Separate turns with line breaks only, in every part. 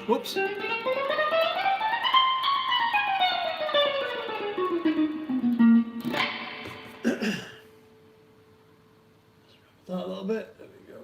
Whoops. That a little bit. There we go.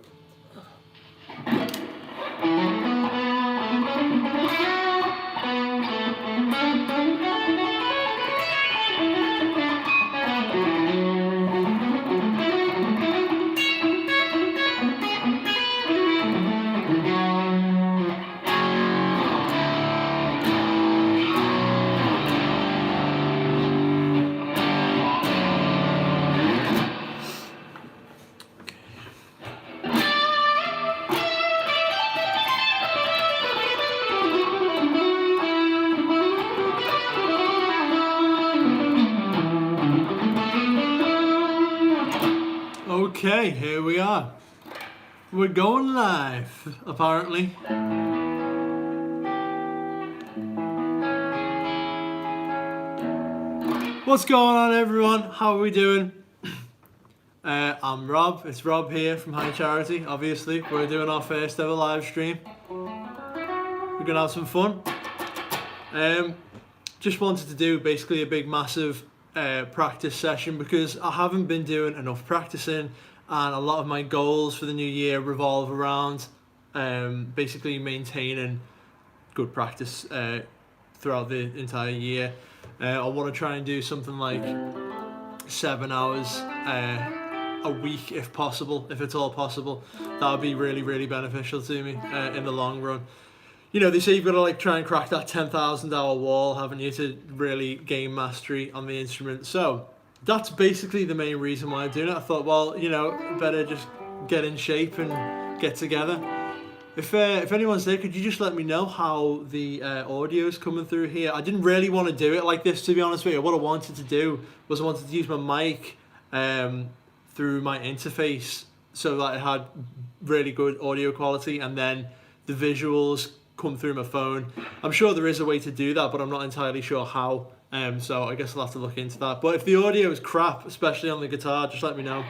Okay, here we are. We're going live, apparently. What's going on, everyone? How are we doing? I'm Rob. It's Rob here from High Charity, obviously. We're doing our first ever live stream. We're gonna have some fun. Just wanted to do basically a big, massive practice session because I haven't been doing enough practicing, and a lot of my goals for the new year revolve around basically maintaining good practice throughout the entire year. I want to try and do something like 7 hours a week if possible, if it's all possible. That would be really, really beneficial to me in the long run. You know, they say you've got to like try and crack that 10,000 hour wall, haven't you, to really gain mastery on the instrument. So that's basically the main reason why I'm doing it. I thought, well, you know, better just get in shape and get together. If anyone's there, could you just let me know how the audio is coming through here? I didn't really want to do it like this, to be honest with you. What I wanted to do was I wanted to use my mic through my interface so that it had really good audio quality, and then the visuals come through my phone. I'm sure there is a way to do that, but I'm not entirely sure how. So I guess I'll have to look into that. But if the audio is crap, especially on the guitar, just let me know.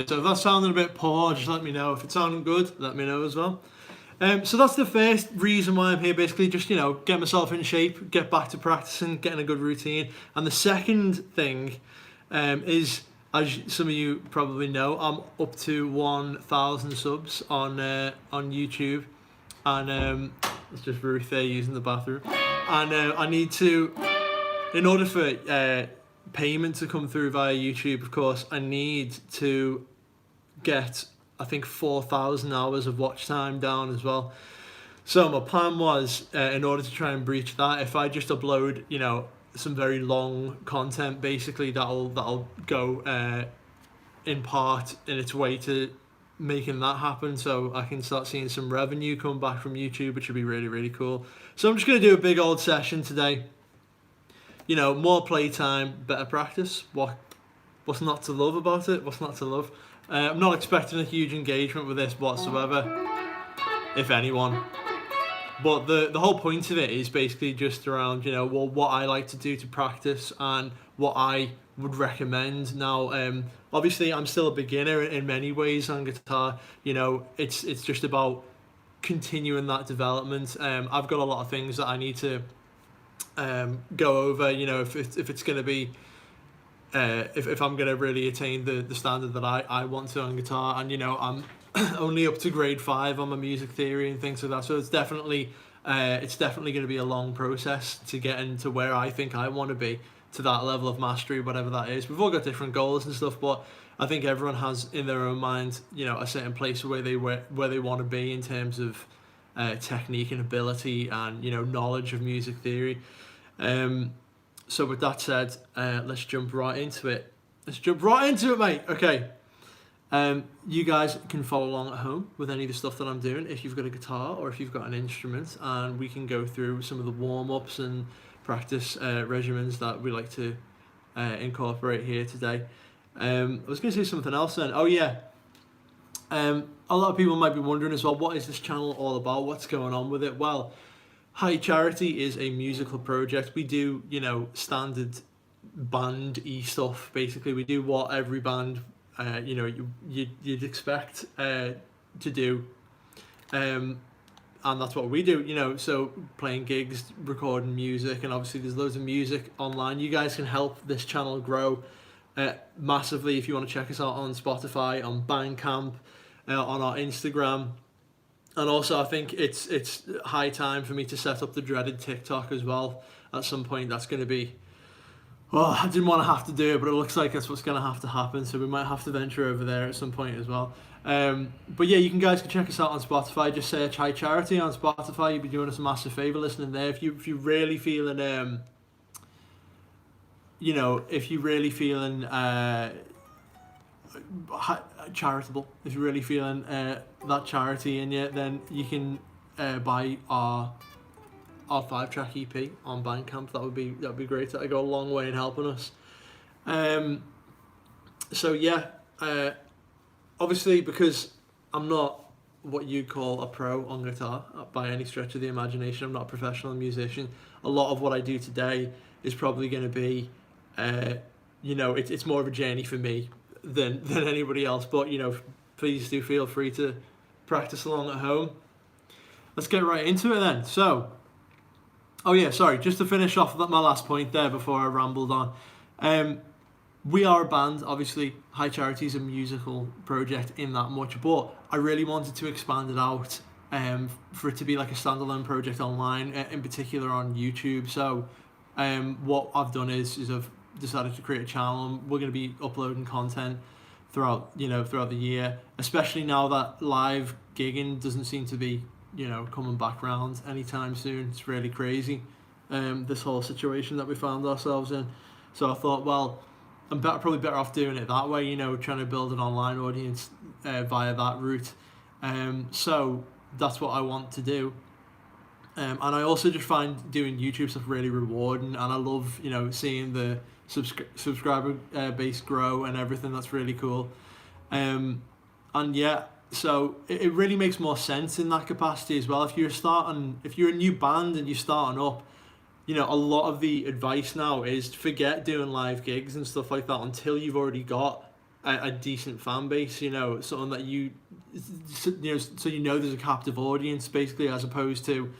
So if that's sounding a bit poor, just let me know. If it's sounding good, let me know as well. So that's the first reason why I'm here, basically just, you know, get myself in shape, get back to practicing, getting a good routine. And the second thing is, as some of you probably know, I'm up to 1,000 subs on YouTube. And it's just Ruth there using the bathroom. And I need to, in order for payment to come through via YouTube, of course, I need to get, I think, 4,000 hours of watch time down as well. So my plan was, in order to try and breach that, if I just upload, you know, some very long content, basically that'll go in part in its way to making that happen, so I can start seeing some revenue come back from YouTube, which would be really, really cool. So I'm just going to do a big old session today. You know, more playtime, better practice. What's not to love about it? What's not to love? I'm not expecting a huge engagement with this whatsoever, if anyone. But the whole point of it is basically just around, you know, well, what I like to do to practice and what I would recommend. Now, obviously, I'm still a beginner in many ways on guitar. You know, it's just about continuing that development. I've got a lot of things that I need to go over, you know, if it's going to be if I'm going to really attain the standard that I want to on guitar. And you know, I'm only up to grade 5 on my music theory and things like that, so it's definitely going to be a long process to get into where I think I want to be, to that level of mastery, whatever that is. We've all got different goals and stuff, but I think everyone has in their own mind, you know, a certain place where they want to be in terms of technique and ability and, you know, knowledge of music theory. So with that said, let's jump right into it. Mate. Okay. You guys can follow along at home with any of the stuff that I'm doing if you've got a guitar or if you've got an instrument, and we can go through some of the warm-ups and practice regimens that we like to incorporate here today. I was going to say something else then. Oh yeah. A lot of people might be wondering as well, what is this channel all about? What's going on with it? Well, High Charity is a musical project. We do, you know, standard band-y stuff. Basically, we do what every band, you know, you'd expect to do, and that's what we do. You know, so playing gigs, recording music, and obviously there's loads of music online. You guys can help this channel grow massively if you want to check us out on Spotify, on Bandcamp, on our Instagram. And also, I think it's high time for me to set up the dreaded TikTok as well at some point. That's going to be... Well, I didn't want to have to do it, but it looks like that's what's going to have to happen. So we might have to venture over there at some point as well. But yeah, you guys can check us out on Spotify. Just search High Charity on Spotify. You'd be doing us a massive favour listening there. If you're really feeling... you know, if you're really feeling... charitable, if you're really feeling that charity in you, then you can buy our 5-track EP on Bandcamp. That'd be great. That'd go a long way in helping us. So yeah, obviously, because I'm not what you'd call a pro on guitar by any stretch of the imagination, I'm not a professional musician. A lot of what I do today is probably going to be you know, it's more of a journey for me than anybody else, but you know, please do feel free to practice along at home. Let's get right into it then. So, oh yeah, sorry, just to finish off my last point there before I rambled on. We are a band, obviously. High Charity is a musical project in that much, but I really wanted to expand it out for it to be like a standalone project online, in particular on YouTube. So what I've done is I've decided to create a channel. We're going to be uploading content throughout the year, especially now that live gigging doesn't seem to be, you know, coming back round anytime soon. It's really crazy, this whole situation that we found ourselves in. So I thought, well, I'm probably better off doing it that way, you know, trying to build an online audience via that route. So that's what I want to do. And I also just find doing YouTube stuff really rewarding, and I love, you know, seeing the subscriber base grow and everything. That's really cool. And yeah, so it really makes more sense in that capacity as well. If you're a new band and you're starting up, you know, a lot of the advice now is forget doing live gigs and stuff like that until you've already got a decent fan base, you know, something that you know, so you know there's a captive audience, basically, as opposed to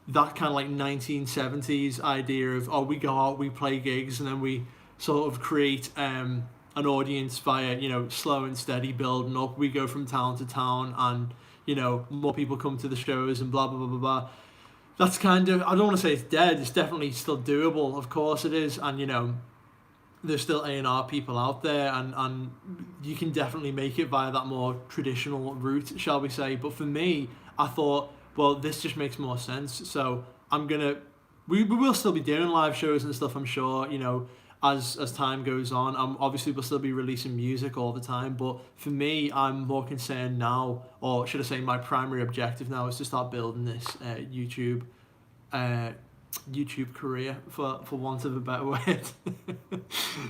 that kind of like 1970s idea of, oh, we go out, we play gigs, and then we sort of create an audience via, you know, slow and steady building up. We go from town to town, and, you know, more people come to the shows and blah, blah, blah, blah, blah. That's kind of, I don't want to say it's dead, it's definitely still doable, of course it is, and, you know, there's still A&R people out there, and you can definitely make it via that more traditional route, shall we say. But for me, I thought, well, this just makes more sense. So we will still be doing live shows and stuff, I'm sure, you know, as time goes on. Obviously we'll still be releasing music all the time, but for me, I'm more concerned now, or should I say my primary objective now, is to start building this YouTube career, for want of a better word.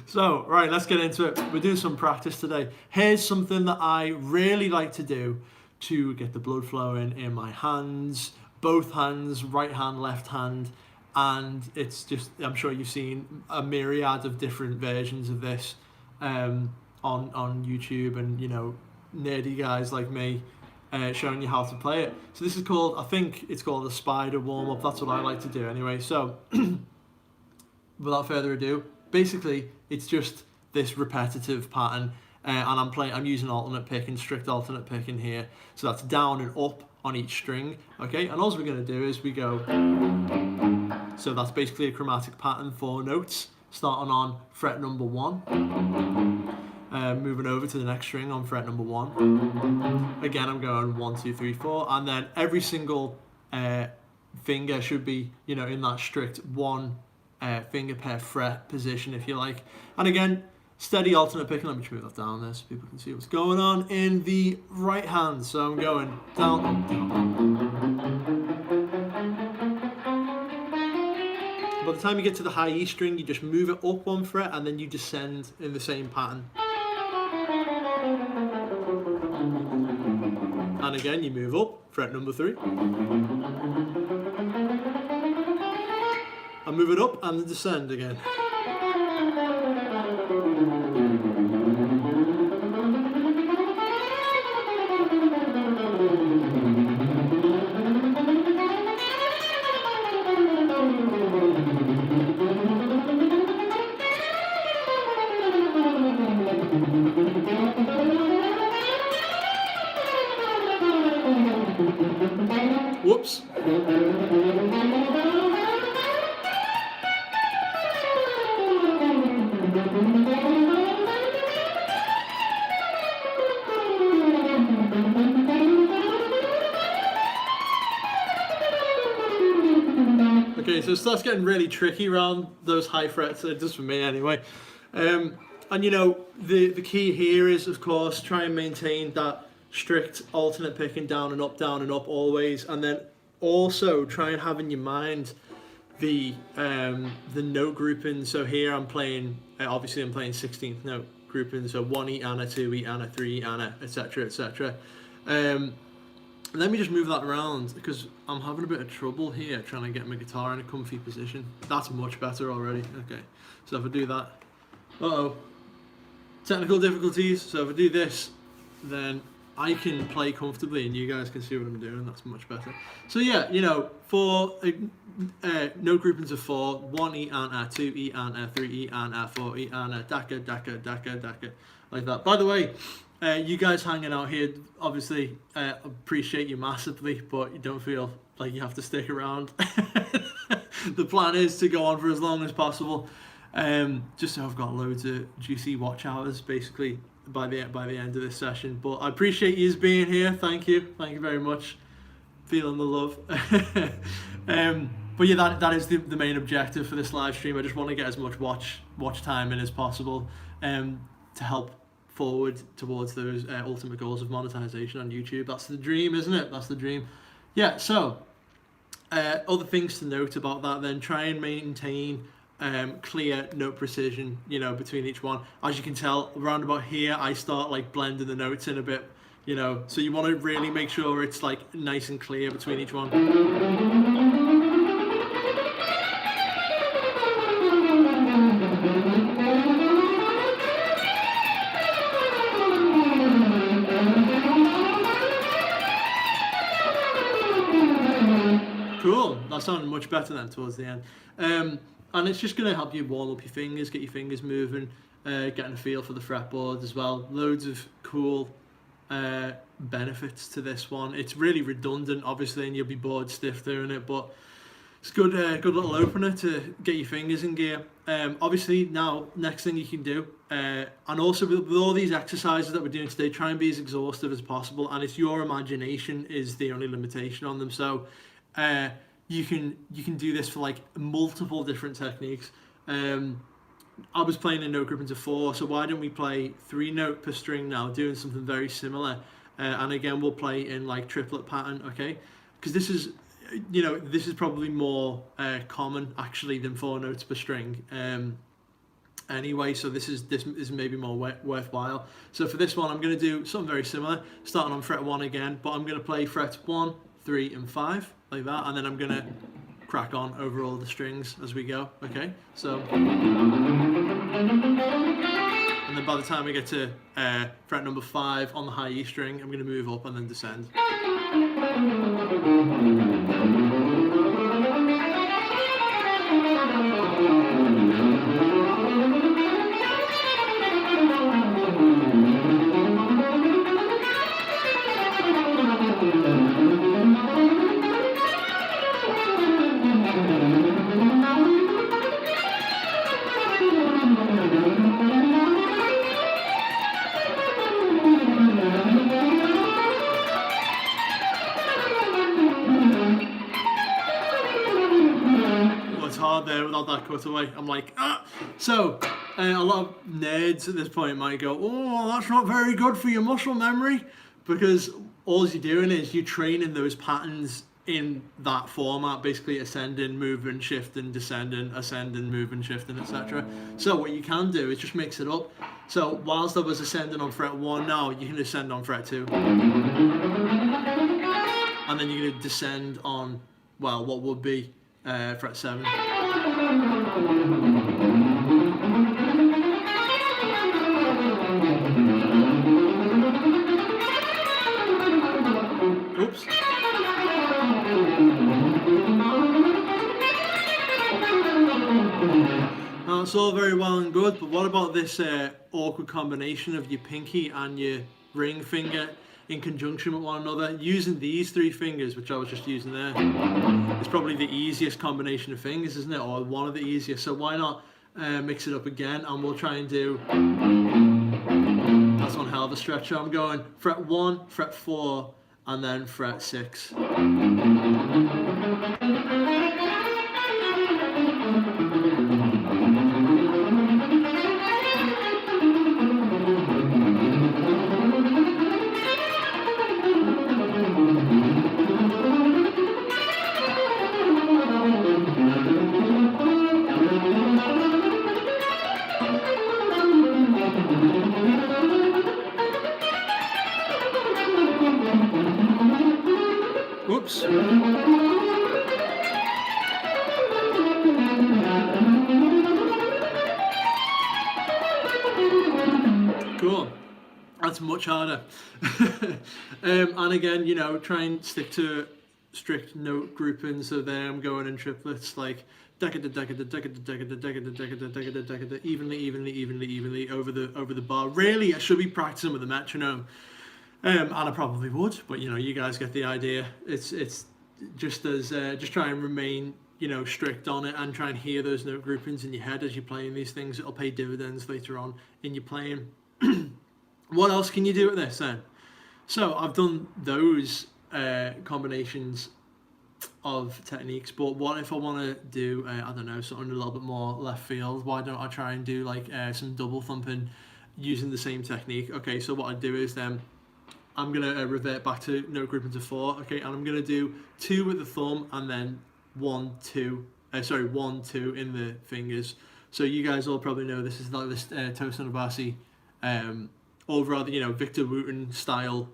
So, right, let's get into it. We're doing some practice today. Here's something that I really like to do to get the blood flowing in my hands, both hands, right hand, left hand, and it's just, I'm sure you've seen a myriad of different versions of this on YouTube, and, you know, nerdy guys like me showing you how to play it. So this is called, I think it's called the spider warm-up. That's what I like to do anyway. So without further ado, basically it's just this repetitive pattern, and I'm using alternate picking, strict alternate picking here. So that's down and up on each string, okay? And all we're going to do is we go, so that's basically a chromatic pattern, 4 notes, starting on fret number 1. Moving over to the next string on fret number 1. Again, I'm going 1, 2, 3, 4, and then every single finger should be, you know, in that strict 1 finger per fret position, if you like. And again, steady alternate picking. Let me move that down there so people can see what's going on in the right hand. So I'm going down, up, down. By the time you get to the high E string, you just move it up 1 fret and then you descend in the same pattern. And again, you move up, fret number 3. And move it up and then descend again. Whoops. Okay, so it starts getting really tricky around those high frets, it does for me anyway. And you know, the key here is, of course, try and maintain that strict alternate picking down and up always, and then also try and have in your mind the note grouping. So here I'm playing, obviously I'm playing 16th note grouping, so 1 E Anna, 2 E Anna, 3 E Anna, etc, etc. Let me just move that around because I'm having a bit of trouble here trying to get my guitar in a comfy position. That's much better already. Okay, so if I do that, technical difficulties. So if I do this, then I can play comfortably and you guys can see what I'm doing. That's much better. So yeah, you know, for note groupings of 4, 1 E Anna, 2 E Anna, 3 E Anna, 4 E Anna, daka, daka, daka, daka, like that. By the way, you guys hanging out here, obviously, appreciate you massively, but you don't feel like you have to stick around. The plan is to go on for as long as possible, just so I've got loads of juicy watch hours, basically, by the end of this session. But I appreciate you being here. Thank you very much. Feeling the love. But yeah, that is the main objective for this live stream. I just want to get as much watch time in as possible, to help forward towards those ultimate goals of monetization on YouTube. That's the dream, isn't it? That's the dream. Yeah, so other things to note about that then, try and maintain clear note precision, you know, between each one. As you can tell, around about here, I start like blending the notes in a bit, you know, so you want to really make sure it's like nice and clear between each one. Cool, that sounded much better then towards the end. And it's just going to help you warm up your fingers, get your fingers moving, getting a feel for the fretboard as well. Loads of cool benefits to this one. It's really redundant, obviously, and you'll be bored stiff doing it, but it's good little opener to get your fingers in gear. Obviously, now, next thing you can do, and also with all these exercises that we're doing today, try and be as exhaustive as possible, and it's your imagination is the only limitation on them. So you can do this for like multiple different techniques. I was playing in note groupings of 4, so why don't we play 3 note per string now, doing something very similar, and again we'll play in like triplet pattern, okay? Because this is, you know, this is probably more common actually than 4 notes per string. Anyway, so this is maybe more worthwhile. So for this one, I'm going to do something very similar, starting on fret 1 again, but I'm going to play frets 1, 3, and 5 like that, and then I'm going to crack on over all the strings as we go. Okay, so I'm and then by the time we get to fret number 5 on the high E string, I'm going to move up and then descend. There without that cutaway, I'm like, ah! So a lot of nerds at this point might go, oh, that's not very good for your muscle memory, because all you're doing is you're training those patterns in that format, basically ascending, moving, shifting, descending, ascending, moving, shifting, etc. So what you can do is just mix it up. So whilst I was ascending on fret 1, now you can ascend on fret 2, and then you're going to descend on, well, what would be fret 7. Oops. Now it's all very well and good, but what about this awkward combination of your pinky and your ring finger in conjunction with one another? Using these 3 fingers, which I was just using there, is probably the easiest combination of fingers, isn't it? Or one of the easiest. So why not mix it up again, and we'll try and do, that's one hell of a stretch. So I'm going fret 1, fret 4, and then fret 6. Whoops. Cool. That's much harder. And again, you know, try and stick to strict note grouping. So there I'm going in triplets, like evenly over the bar. Really, I should be practicing with the metronome. And I probably would, but you know, you guys get the idea. It's just as just try and remain, you know, strict on it, and try and hear those note groupings in your head as you're playing these things. It'll pay dividends later on in your playing. What else can you do with this then? So I've done those combinations of techniques, but what if I want to do I don't know, something a little bit more left field? Why don't I try and do like some double thumping using the same technique? Okay, so what I do is then I'm going to revert back to note groupings of 4, okay, and I'm going to do 2 with the thumb, and then 1, 2 in the fingers. So you guys all probably know this is like this Tosin Abasi, or rather, you know, Victor Wooten style,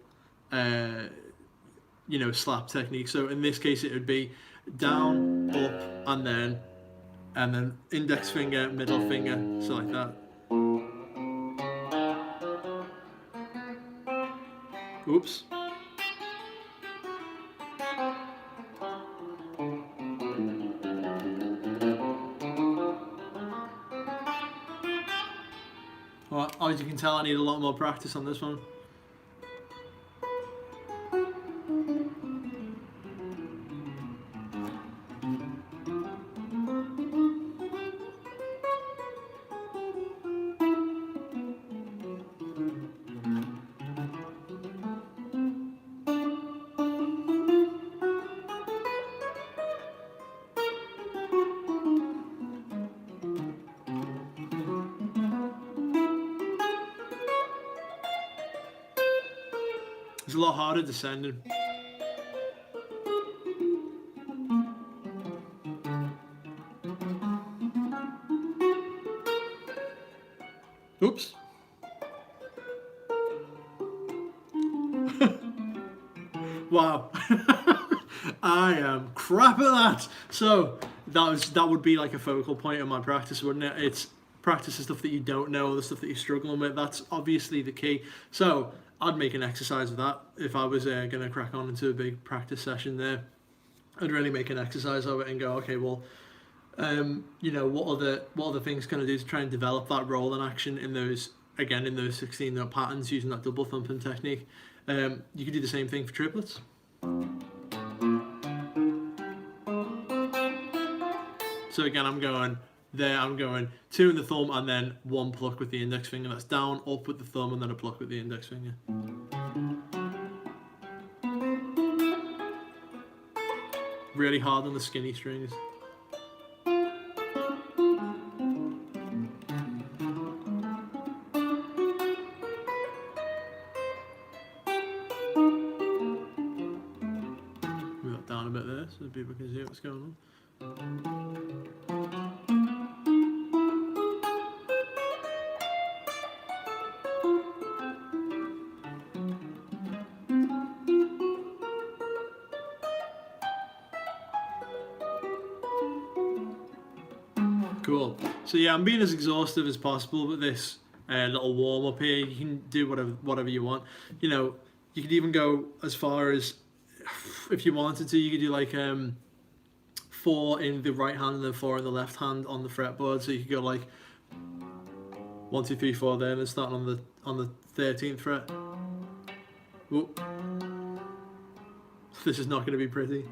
you know, slap technique. So in this case, it would be down, up, and then index finger, middle finger, so like that. Oops. Well, as you can tell, I need a lot more practice on this one. It's a lot harder descending. Oops. Wow. I am crap at that. So that would be like a focal point of my practice, wouldn't it? It's practice the stuff that you don't know, the stuff that you're struggling with. That's obviously the key. So I'd make an exercise of that if I was going to crack on into a big practice session there. I'd really make an exercise of it and go, okay, well, you know, what other things can I do to try and develop that rolling action in those 16-note patterns using that double thumping technique. You could do the same thing for triplets. So again, I'm going there, I'm going 2 in the thumb and then 1 pluck with the index finger. That's down, up with the thumb, and then a pluck with the index finger. Really hard on the skinny strings. Move that down a bit there so people can see what's going on. Cool. So yeah, I'm being as exhaustive as possible with this little warm up here. You can do whatever you want. You know, you could even go as far as, if you wanted to, you could do like 4 in the right hand and then 4 in the left hand on the fretboard. So you could go like 1, 2, 3, 4 there, and then starting on the 13th fret. Whoop. This is not going to be pretty.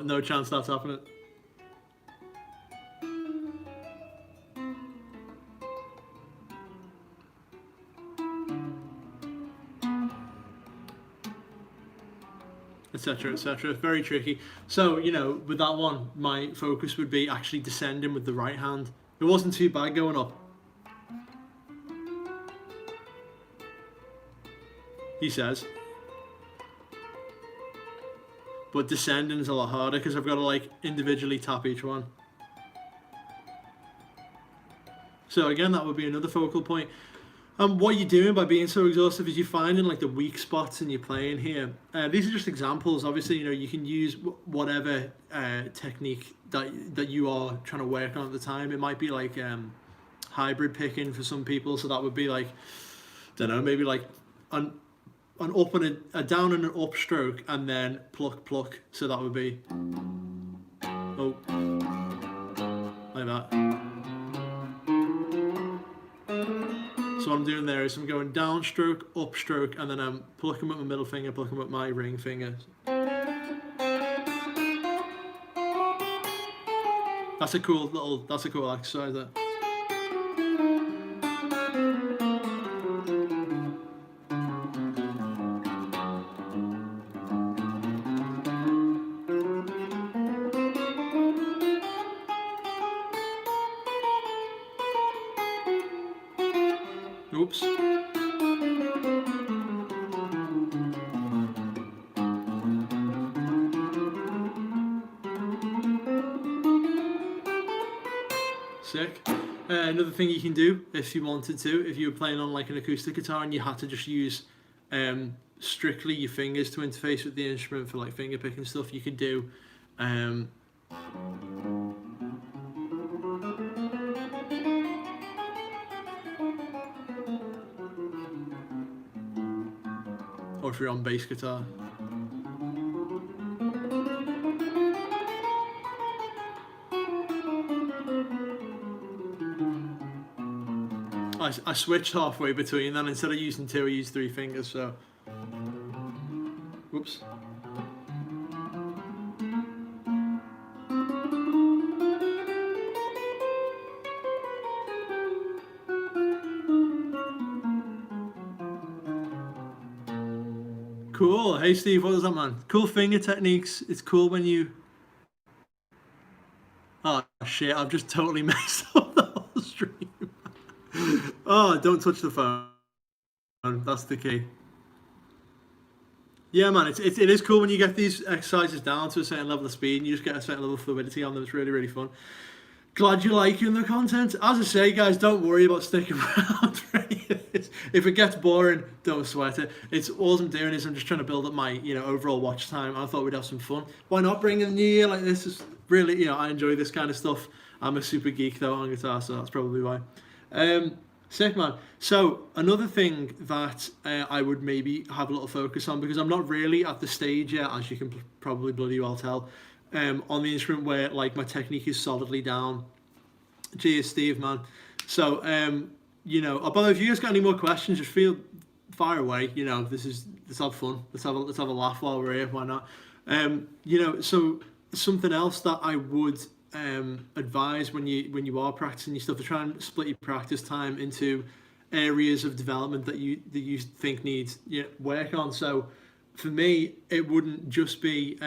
No chance that's happening. Etc. etc. Very tricky. So, you know, with that one, my focus would be actually descending with the right hand. It wasn't too bad going up. He says. But descending is a lot harder because I've got to like individually tap each one. So again, that would be another focal point. What you're doing by being so exhaustive is you're finding like the weak spots in your playing here. These are just examples. Obviously, you know, you can use whatever technique that you are trying to work on at the time. It might be like hybrid picking for some people. So that would be like, don't know, maybe like an up and a down and an up stroke, and then pluck, pluck. So that would be, oh, like that. So what I'm doing there is I'm going down stroke, up stroke, and then I'm plucking with my middle finger, plucking with my ring finger. That's a cool exercise there. Oops. Sick. Another thing you can do if you wanted to, if you were playing on like an acoustic guitar and you had to just use strictly your fingers to interface with the instrument for like finger picking stuff, you could do or if you're on bass guitar. I switched halfway between then. Instead of using 2, I used 3 fingers, so. Whoops. Cool. Hey Steve, what is that, man? Cool finger techniques. It's cool when you... Oh shit, I've just totally messed up the whole stream. Oh, don't touch the phone. That's the key. Yeah, man, it is cool when you get these exercises down to a certain level of speed and you just get a certain level of fluidity on them. It's really, really fun. Glad you're liking the content. As I say, guys, don't worry about sticking around for any of this. If it gets boring, don't sweat it. It's all I'm doing is I'm just trying to build up my, overall watch time. I thought we'd have some fun. Why not bring in the new year like this? Is really, I enjoy this kind of stuff. I'm a super geek though on guitar, so that's probably why. Sick, man. So another thing that I would maybe have a little focus on, because I'm not really at the stage yet, as you can probably bloody well tell, on the instrument where like my technique is solidly down. Cheers, Steve, man. So by the way, if you guys got any more questions, just fire away. Let's have fun. Let's have a laugh while we're here. Why not? So something else that I would advise when you are practicing your stuff, to try and split your practice time into areas of development that you think needs work on. So for me, it wouldn't just be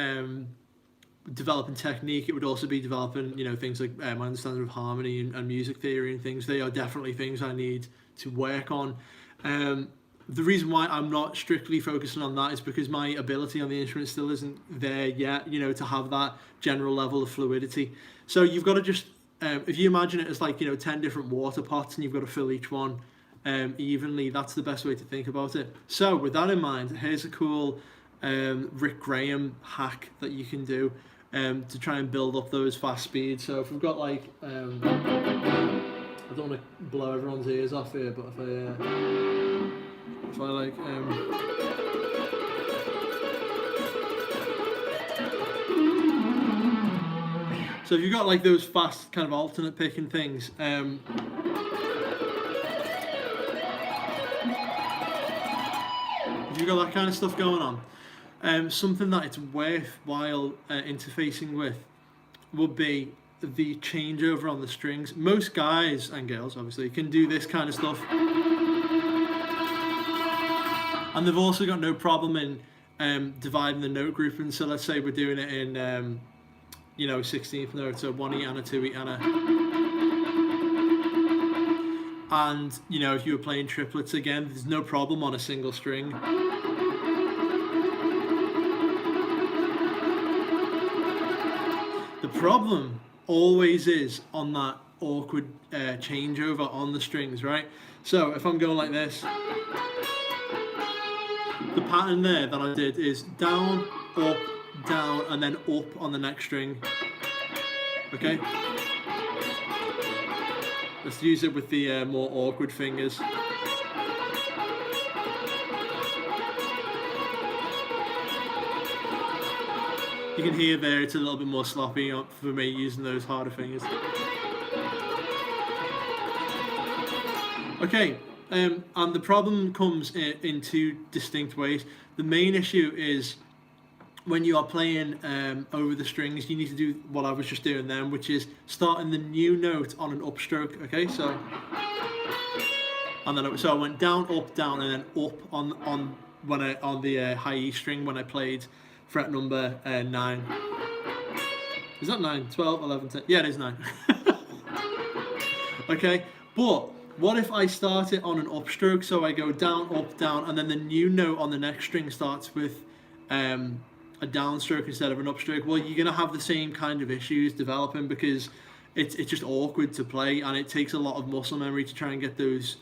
developing technique, it would also be developing things like my understanding of harmony and music theory and things. They are definitely things I need to work on. The reason why I'm not strictly focusing on that is because my ability on the instrument still isn't there yet, to have that general level of fluidity. So you've got to just, if you imagine it as like, 10 different water pots and you've got to fill each one evenly, that's the best way to think about it. So with that in mind, here's a cool Rick Graham hack that you can do to try and build up those fast speeds. So if we've got like, I don't want to blow everyone's ears off here, but if I like, so if you've got like those fast kind of alternate picking things, if you've got that kind of stuff going on, something that it's worthwhile interfacing with would be the changeover on the strings. Most guys and girls obviously can do this kind of stuff, and they've also got no problem in dividing the note grouping. So let's say we're doing it in 16th note, so 1E and a 2E and a, and if you were playing triplets again, there's no problem on a single string. The problem always is on that awkward changeover on the strings, right? So if I'm going like this, the pattern there that I did is down, up, down, and then up on the next string. Okay? Let's use it with the more awkward fingers. You can hear there it's a little bit more sloppy for me using those harder fingers. Okay, and the problem comes in two distinct ways. The main issue is when you are playing over the strings, you need to do what I was just doing then, which is starting the new note on an upstroke. Okay, so and then I went down, and then up on the high E string when I played fret number 9. Is that 9? 12, 11, 10? Yeah, it is 9. Okay, but what if I start it on an upstroke? So I go down, up, down, and then the new note on the next string starts with a downstroke instead of an upstroke. Well, you're going to have the same kind of issues developing because it's just awkward to play, and it takes a lot of muscle memory to try and get those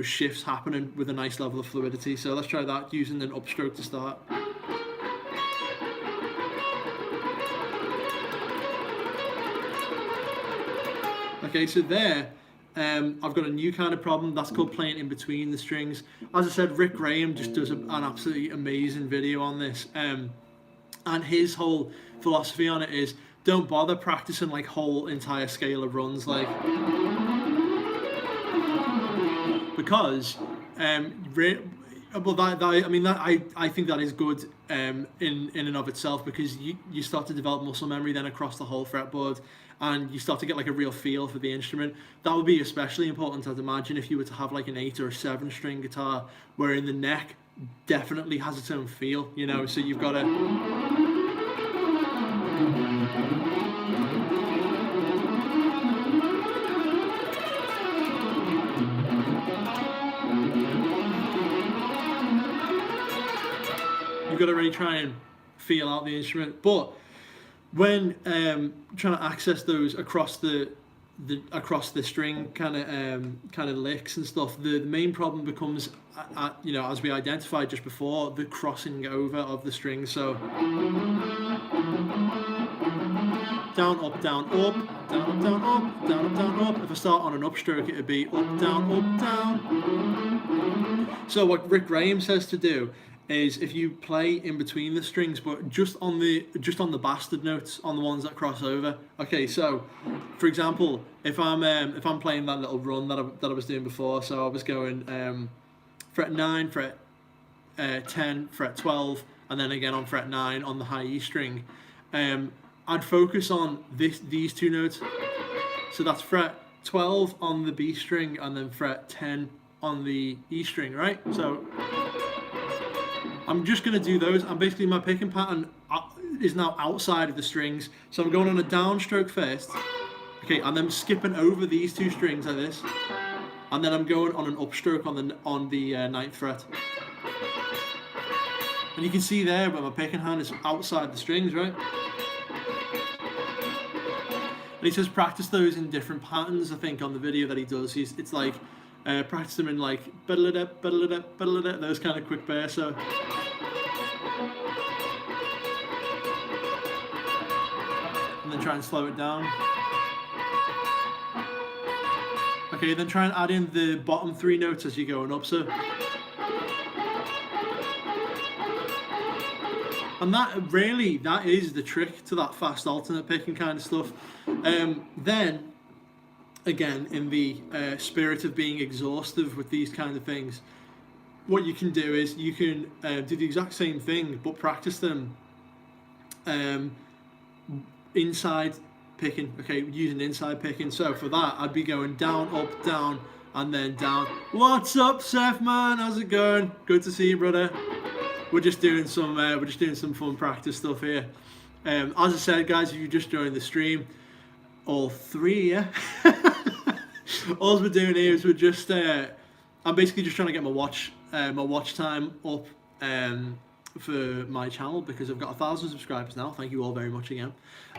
shifts happening with a nice level of fluidity. So let's try that using an upstroke to start. Okay, so there, I've got a new kind of problem that's called playing in between the strings. As I said, Rick Graham just does an absolutely amazing video on this, and his whole philosophy on it is don't bother practicing like whole entire scale of runs, like, because I think that is good in and of itself, because you start to develop muscle memory then across the whole fretboard, and you start to get like a real feel for the instrument. That would be especially important, I'd imagine, if you were to have like an 8 or a 7 string guitar, wherein the neck definitely has its own feel, so you've got to really try and feel out the instrument. But when trying to access those across the string kind of licks and stuff, the main problem becomes, you know, as we identified just before, the crossing over of the strings. So down, up, down, up, down, up, down, up, down, up, down, up. If I start on an upstroke, it'd be up, down, down. So what Rick Graham says to do is, if you play in between the strings, but just on the bastard notes, on the ones that cross over. Okay, so for example, if I'm playing that little run that I was doing before, so I was going fret 9, fret 10, fret 12, and then again on fret 9 on the high E string. I'd focus on these two notes. So that's fret 12 on the B string and then fret 10 on the E string, right? So I'm just going to do those, and basically my picking pattern is now outside of the strings. So I'm going on a downstroke first, okay, and then skipping over these two strings like this, and then I'm going on an upstroke on the 9th fret. And you can see there where my picking hand is outside the strings, right? And he says practice those in different patterns. I think on the video that he does, it's like practice them in like those kind of quick bursts. So and then try and slow it down. Okay, then try and add in the bottom 3 notes as you're going up. So, and that is the trick to that fast alternate picking kind of stuff. Then, again, in the spirit of being exhaustive with these kind of things, what you can do is you can do the exact same thing, but practice them inside picking, okay, using inside picking. So for that, I'd be going down, up, down, and then down. What's up, Seth, man? How's it going? Good to see you, brother. We're just doing some fun practice stuff here. As I said, guys, if you just joined the stream, all 3, yeah. All we're doing here is we're just I'm basically just trying to get my watch time up for my channel, because I've got 1,000 subscribers now. Thank you all very much again,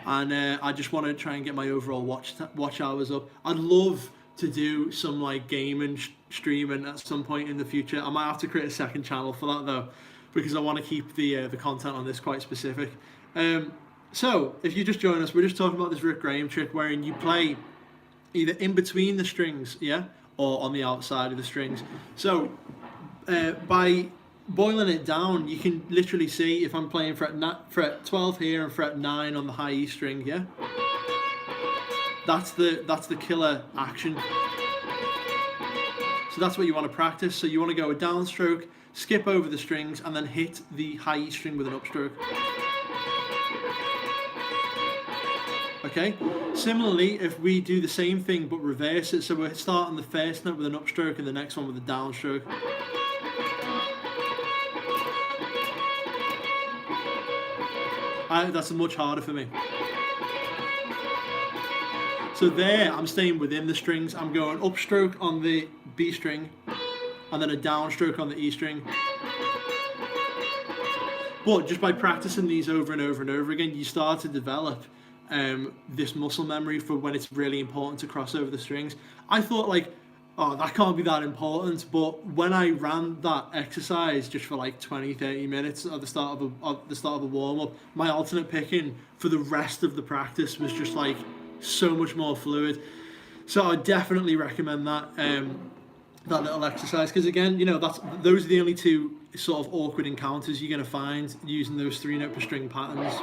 and I just want to try and get my overall watch hours up. I'd love to do some like gaming streaming at some point in the future. I might have to create a second channel for that though, because I want to keep the content on this quite specific. So if you just join us, we're just talking about this Rick Graham trick wherein you play either in between the strings, yeah, or on the outside of the strings. So by boiling it down, you can literally see if I'm playing fret 12 here and fret 9 on the high E string, yeah. That's the killer action. So that's what you want to practice. So you want to go a downstroke, skip over the strings, and then hit the high E string with an upstroke. Okay. Similarly, if we do the same thing but reverse it, so we're starting the first note with an upstroke and the next one with a downstroke. That's much harder for me. So there, I'm staying within the strings. I'm going upstroke on the B string, and then a downstroke on the E string. But just by practicing these over and over and over again, you start to develop this muscle memory for when it's really important to cross over the strings. I thought like, oh, that can't be that important, but when I ran that exercise just for like 20-30 minutes at the start of a warm-up, my alternate picking for the rest of the practice was just like so much more fluid. So I definitely recommend that that little exercise, because again, you know, those are the only 2 sort of awkward encounters you're going to find using those 3-note per string patterns.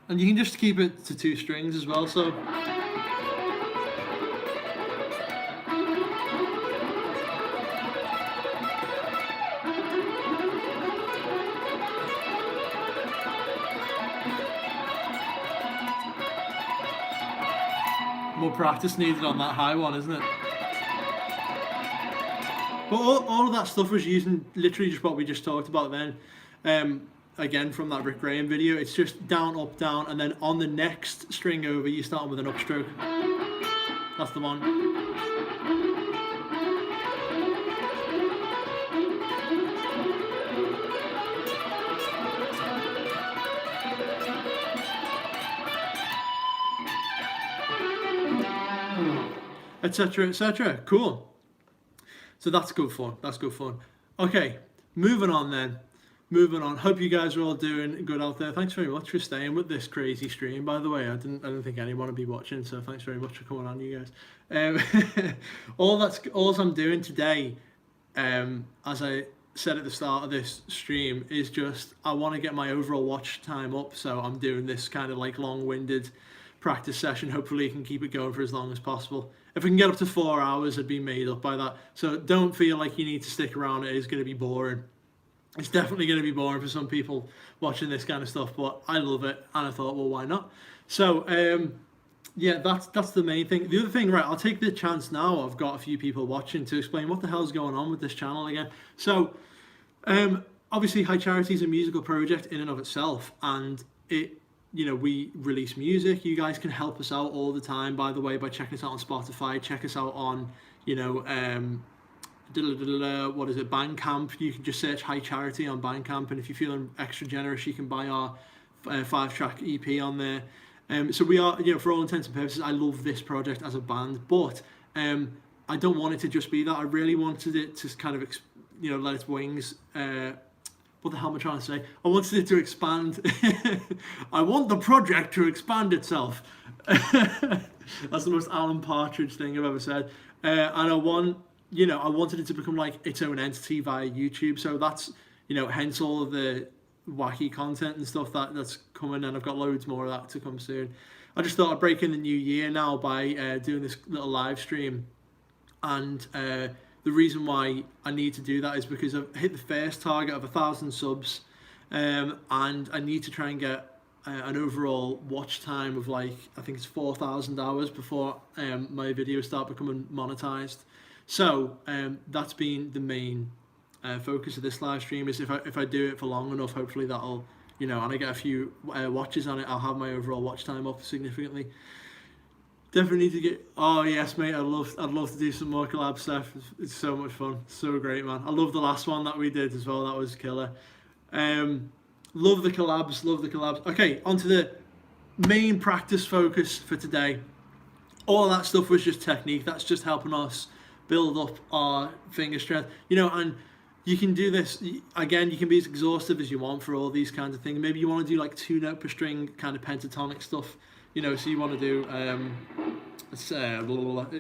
And you can just keep it to 2 strings as well, so. More practice needed on that high one, isn't it? But all of that stuff was using literally just what we just talked about then. Again, from that Rick Graham video, it's just down, up, down, and then on the next string over, you start with an upstroke. That's the one. Etc, etc. Cool. So that's good fun. That's good fun. Okay, moving on then. Moving on. Hope you guys are all doing good out there. Thanks very much for staying with this crazy stream. By the way, I don't think anyone would be watching, so thanks very much for coming on, you guys. All I'm doing today, as I said at the start of this stream, is just I want to get my overall watch time up. So I'm doing this kind of like long-winded practice session. Hopefully, you can keep it going for as long as possible. If we can get up to 4 hours, I'd be made up by that. So don't feel like you need to stick around. It is going to be boring. It's definitely going to be boring for some people watching this kind of stuff, but I love it, and I thought, well, why not? So, yeah, that's the main thing. The other thing, right, I'll take the chance now, I've got a few people watching, to explain what the hell's going on with this channel again. So, obviously, High Charity is a musical project in and of itself, and we release music. You guys can help us out all the time, by the way, by checking us out on Spotify. Check us out on, what is it, Bandcamp. You can just search High Charity on Bandcamp, and if you're feeling extra generous, you can buy our 5-track EP on there. So we are, for all intents and purposes, I love this project as a band, but I don't want it to just be that. I really wanted it to kind of, let its wings. What the hell am I trying to say? I wanted it to expand. I want the project to expand itself. That's the most Alan Partridge thing I've ever said. And I wanted it to become like its own entity via YouTube. So that's, hence all of the wacky content and stuff that's coming, and I've got loads more of that to come soon. I just thought I'd break in the new year now by doing this little live stream. And the reason why I need to do that is because I've hit the first target of 1,000 subs, and I need to try and get an overall watch time of I think it's 4,000 hours before my videos start becoming monetized. So that's been the main focus of this live stream, is if I do it for long enough, hopefully that'll, and I get a few watches on it, I'll have my overall watch time up significantly. Definitely need to get. Oh yes, mate. I'd love to do some more collab stuff. It's so much fun. So great, man. I love the last one that we did as well. That was killer. Love the collabs. Love the collabs. Okay, onto the main practice focus for today. All of that stuff was just technique. That's just helping us build up our finger strength. And you can do this again. You can be as exhaustive as you want for all these kinds of things. Maybe you want to do like 2 note per string kind of pentatonic stuff. So you want to do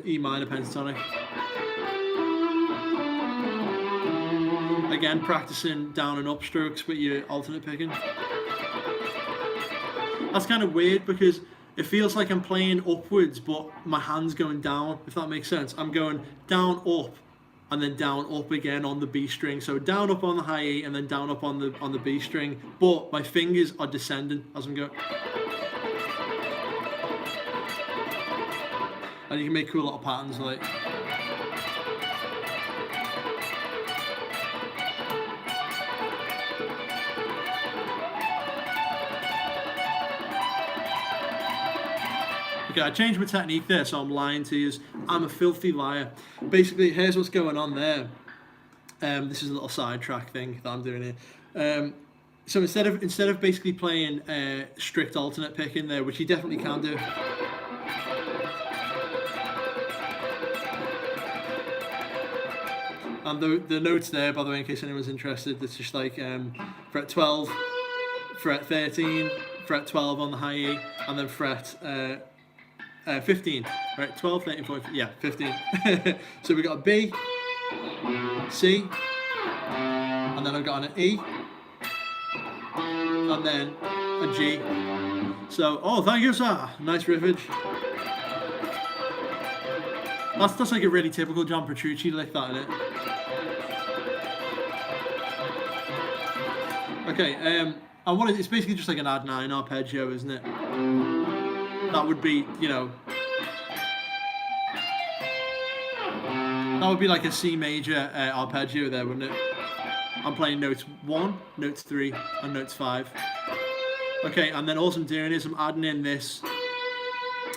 E minor pentatonic. Again, practicing down and up strokes with your alternate picking. That's kind of weird because it feels like I'm playing upwards, but my hand's going down, if that makes sense. I'm going down, up, and then down, up again on the B string. So down, up on the high E, and then down, up on the B string. But my fingers are descending as I'm going. And you can make cool little patterns like. Okay, I changed my technique there, so I'm lying to you. I'm a filthy liar. Basically, here's what's going on there. This is a little sidetrack thing that I'm doing here. So instead of basically playing strict alternate picking there, which you definitely can do. And the notes there, by the way, in case anyone's interested, it's just like fret 12, fret 13, fret 12 on the high E, and then fret 15. Right, 12, 13, 14, yeah, 15. So we got a B, C, and then I've got an E, and then a G. So, oh, thank you, sir. Nice riffage. That's like a really typical John Petrucci lick, that, isn't it? Okay, and it's basically just like an add 9 arpeggio, isn't it? That would be, That would be like a C major arpeggio there, wouldn't it? I'm playing notes 1, notes 3, and notes 5. Okay, and then all I'm doing is I'm adding in this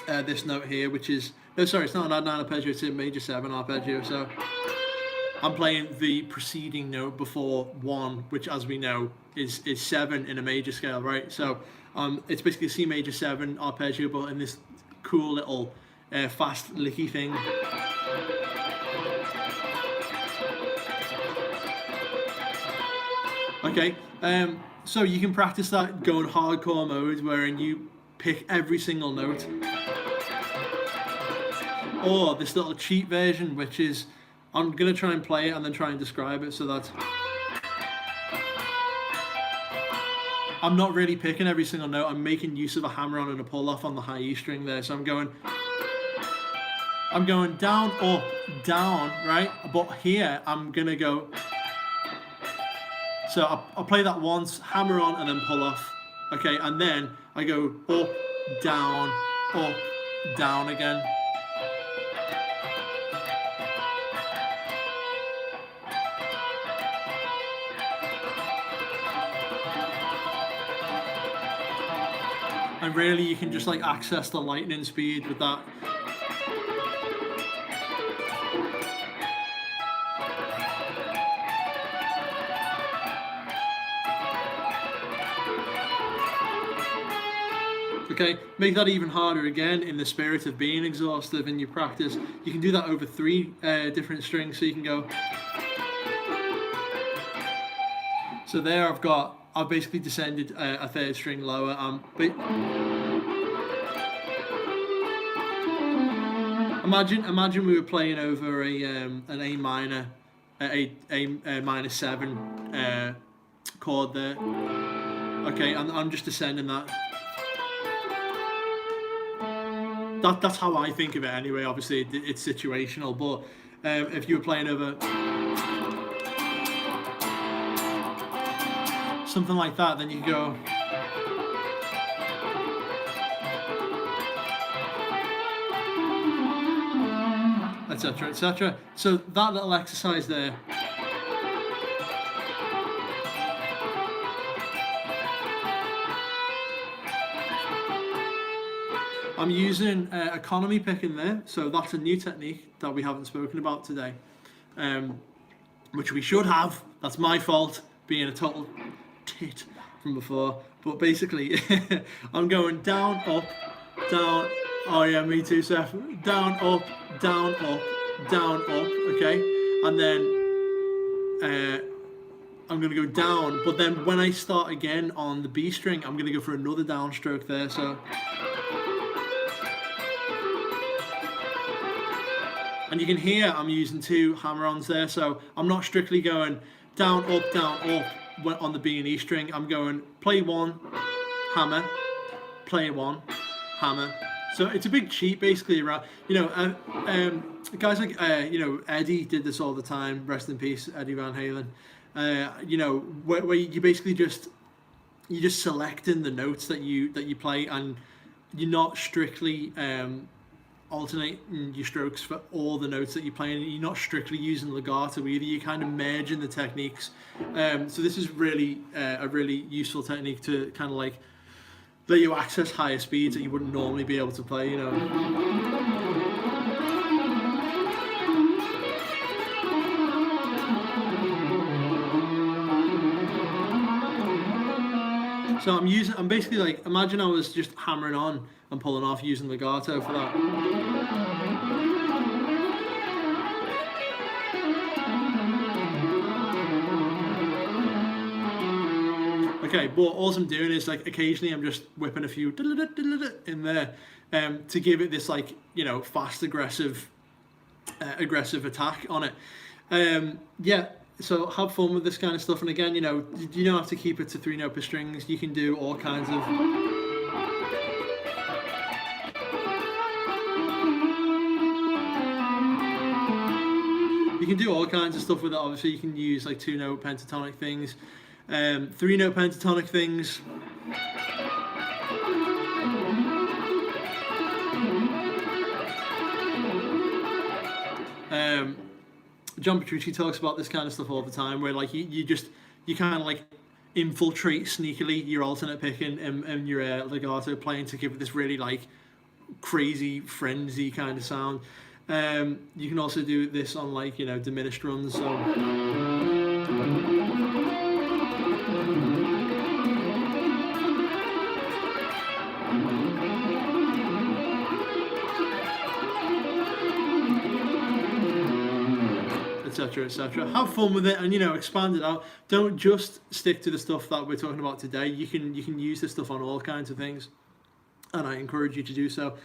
this note here, which is, no, sorry, it's not an add 9 arpeggio, it's a major 7 arpeggio. So I'm playing the preceding note before 1, which, as we know, is 7 in a major scale, right? So it's basically a C major 7 arpeggio, but in this cool little fast licky thing. Okay, so you can practice that going hardcore mode, wherein you pick every single note, or this little cheat version, which is, I'm gonna try and play it and then try and describe it, so that I'm not really picking every single note. I'm making use of a hammer-on and a pull-off on the high E string there. So I'm going down, up, down, right? But here I'm gonna go. So I'll play that once, hammer on, and then pull off. Okay, and then I go up, down again. And really, you can just like access the lightning speed with that. Okay, make that even harder again in the spirit of being exhaustive in your practice. You can do that over 3 different strings, so you can go. So there I've basically descended a 3rd string lower. Imagine we were playing over an A minor, a minor 7 chord there. Okay, and I'm just descending that. That's how I think of it anyway. Obviously, it's situational, but if you were playing over something like that, then you go. Etc. etc. So that little exercise there. I'm using economy picking there, so that's a new technique that we haven't spoken about today, which we should have. That's my fault, being a total tit from before. But basically, I'm going down, up, down. Oh yeah, me too, Seth. Down, up, down, up, down, up. Okay, and then I'm gonna go down. But then when I start again on the B string, I'm gonna go for another downstroke there. So. And you can hear I'm using 2 hammer-ons there, so I'm not strictly going down, up on the B and E string. I'm going play 1, hammer, play 1, hammer. So it's a big cheat basically around, guys like, Eddie did this all the time, rest in peace, Eddie Van Halen. Where you basically you're just selecting the notes that you play, and you're not strictly alternating your strokes for all the notes that you're playing. You're not strictly using legato either. You're kind of merging the techniques. So this is really a really useful technique to kind of like let you access higher speeds that you wouldn't normally be able to play. So I'm basically like, imagine I was just hammering on and pulling off using legato for that. Okay, but all I'm doing is like occasionally I'm just whipping a few in there to give it this like, fast aggressive attack on it. Yeah. So have fun with this kind of stuff, and again, you don't have to keep it to 3 note per strings. You can do all kinds of. You can do all kinds of stuff with it. Obviously, you can use like 2 note pentatonic things, 3 note pentatonic things. John Petrucci talks about this kind of stuff all the time, where like you kind of like infiltrate sneakily your alternate picking and your legato playing to give it this really like crazy frenzy kind of sound. You can also do this on like, you know, diminished runs, so etc, etc. Have fun with it, and you know, expand it out. Don't just stick to the stuff that we're talking about today. You can use this stuff on all kinds of things, and I encourage you to do so.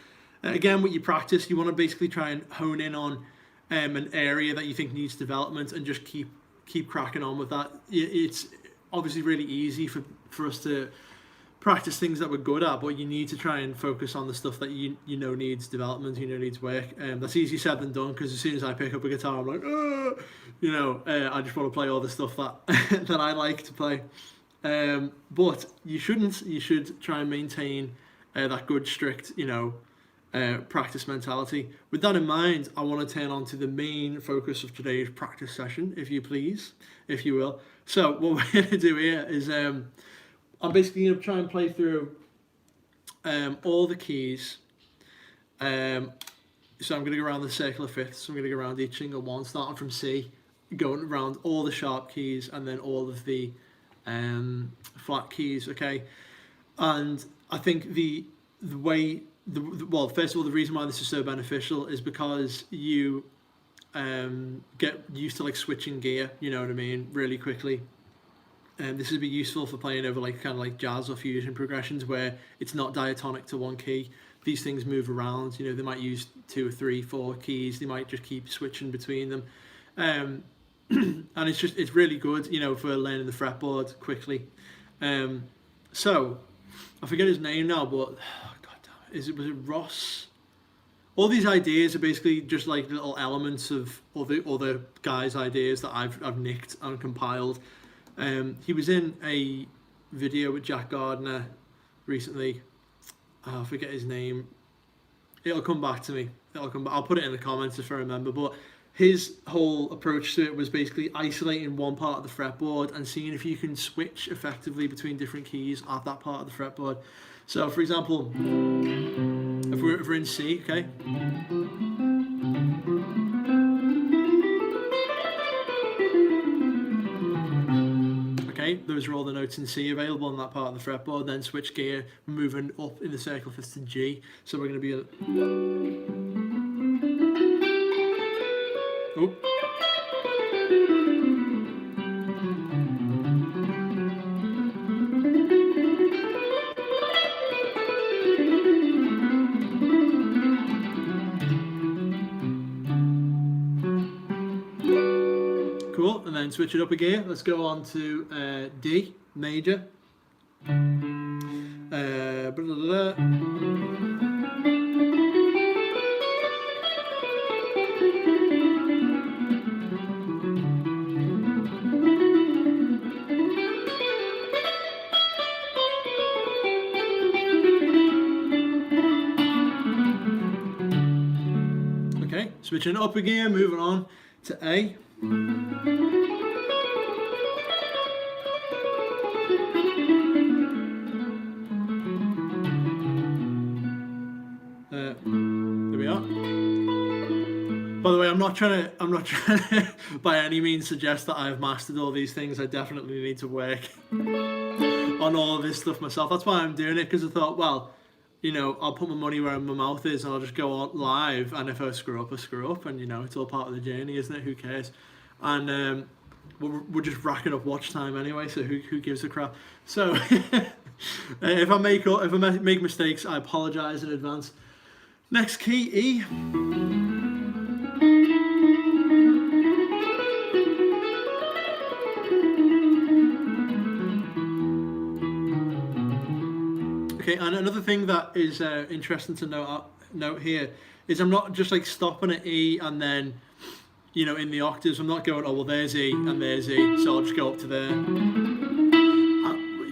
Again, with your practice, you want to basically try and hone in on an area that you think needs development, and just keep cracking on with that. It's obviously really easy for us to practice things that we're good at, but you need to try and focus on the stuff that you know needs development, you know needs work. That's easier said than done, because as soon as I pick up a guitar, I'm like, you know, I just want to play all the stuff that that I like to play. But you shouldn't. You should try and maintain that good, strict, you know, practice mentality. With that in mind, I want to turn on to the main focus of today's practice session, if you please, if you will. So what we're going to do here is I'm basically going to try and play through all the keys. So I'm going to go around the circle of fifths. So I'm going to go around each single one, starting from C, going around all the sharp keys, and then all of the flat keys, okay? And I think the way, well, first of all, the reason why this is so beneficial is because you get used to like switching gear, you know what I mean, really quickly. And this would be useful for playing over like kind of like jazz or fusion progressions where it's not diatonic to one key. These things move around, you know, they might use 2 or 3, 4 keys, they might just keep switching between them. And it's really good, you know, for learning the fretboard quickly. So I forget his name now, but God damn it, was it Ross? All these ideas are basically just like little elements of other guys' ideas that I've nicked and compiled. He was in a video with Jack Gardner recently. I forget his name. It'll come back to me. I'll put it in the comments if I remember. But his whole approach to it was basically isolating one part of the fretboard and seeing if you can switch effectively between different keys at that part of the fretboard. So, for example, if we're in C, okay. Those are all the notes in C available on that part of the fretboard. Then switch gear, moving up in the circle fifths to G. So we're going to be cool, and then switch it up a gear. Let's go on to D major. Okay, switching up a gear, moving on to A. There we are. By the way, I'm not trying to by any means suggest that I've mastered all these things. I definitely need to work on all of this stuff myself. That's why I'm doing it, because I thought, well, you know, I'll put my money where my mouth is and I'll just go on live, and if I screw up, I screw up, and you know, it's all part of the journey, isn't it? Who cares? And we're just racking up watch time anyway, so who gives a crap? So if I make mistakes, I apologize in advance. Next key, E. Okay, and another thing that is interesting to note here is I'm not just like stopping at E and then, you know, in the octaves. I'm not going, oh well, there's E and there's E, so I'll just go up to there.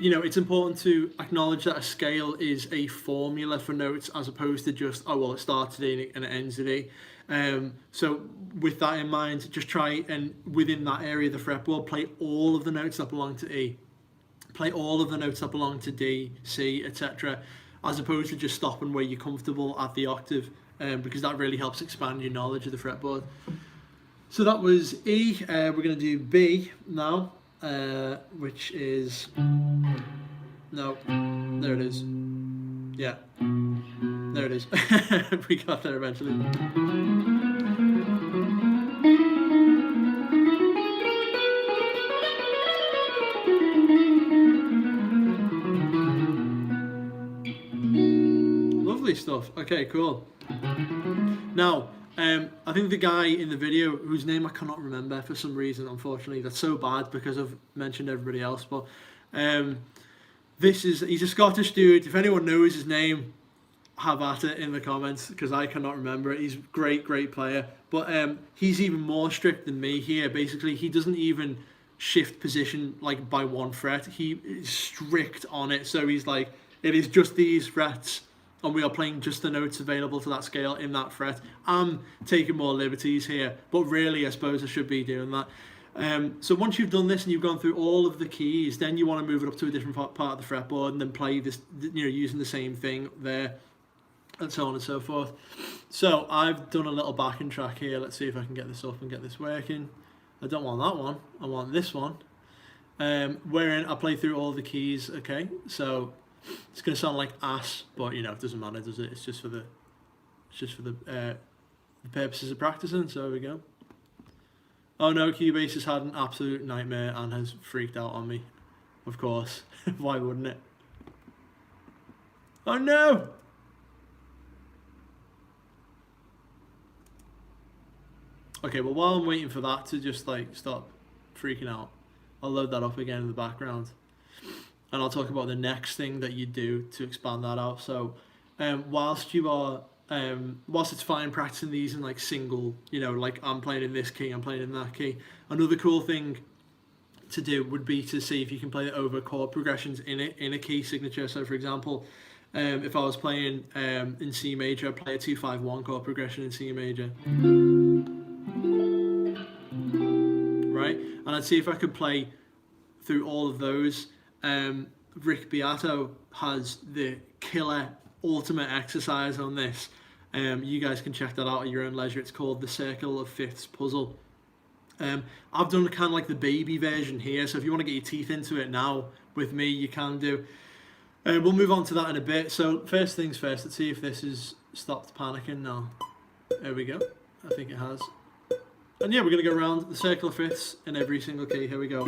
you know, it's important to acknowledge that a scale is a formula for notes as opposed to just, oh, well, it starts at E and it ends at E. So with that in mind, just try and within that area of the fretboard, play all of the notes that belong to E. Play all of the notes that belong to D, C, etc. as opposed to just stopping where you're comfortable at the octave, because that really helps expand your knowledge of the fretboard. So that was E. We're going to do B now, which is, no, there it is. Yeah, there it is. We got there eventually. Lovely stuff. Okay, cool. Now, I think the guy in the video, whose name I cannot remember for some reason, unfortunately, that's so bad because I've mentioned everybody else, but he's a Scottish dude. If anyone knows his name, have at it in the comments, because I cannot remember it. He's a great player, but he's even more strict than me here. Basically, he doesn't even shift position like by 1 fret. He is strict on it, so he's like, it is just these frets, and we are playing just the notes available to that scale in that fret. I'm taking more liberties here, but really I suppose I should be doing that. So once you've done this and you've gone through all of the keys, then you want to move it up to a different part of the fretboard and then play this, you know, using the same thing there, and so on and so forth. So I've done a little backing track here. Let's see if I can get this up and get this working. I don't want that one, I want this one, wherein I play through all the keys. Okay, so it's going to sound like ass, but you know, it doesn't matter, does it? It's just for the purposes of practicing. So there we go. Oh no, Cubase has had an absolute nightmare and has freaked out on me. Of course, why wouldn't it? Oh no! Okay, well, while I'm waiting for that to just like stop freaking out, I'll load that up again in the background. And I'll talk about the next thing that you do to expand that out. So whilst it's fine practicing these in like single, you know, like I'm playing in this key, I'm playing in that key, another cool thing to do would be to see if you can play it over chord progressions in a key signature. So for example, if I was playing in C major, I'd play a 2-5-1 chord progression in C major. Right? And I'd see if I could play through all of those. Rick Beato has the killer ultimate exercise on this. You guys can check that out at your own leisure. It's called the Circle of Fifths Puzzle. I've done kind of like the baby version here, so if you want to get your teeth into it now with me, you can do. We'll move on to that in a bit. So first things first, let's see if this has stopped panicking now. There we go. I think it has. And yeah, we're going to go around the Circle of Fifths in every single key. Here we go.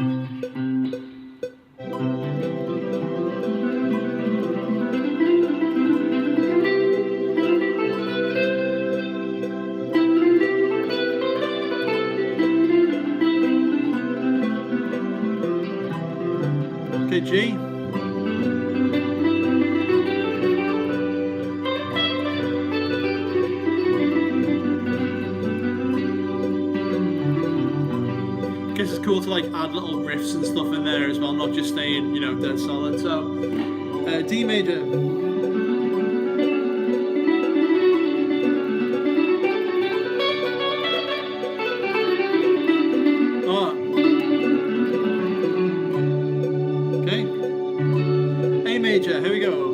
Okay, G. Guess it's cool to like add little riffs and stuff in there as well, not just staying, you know, dead solid. So D major. Oh. Okay. A major, here we go.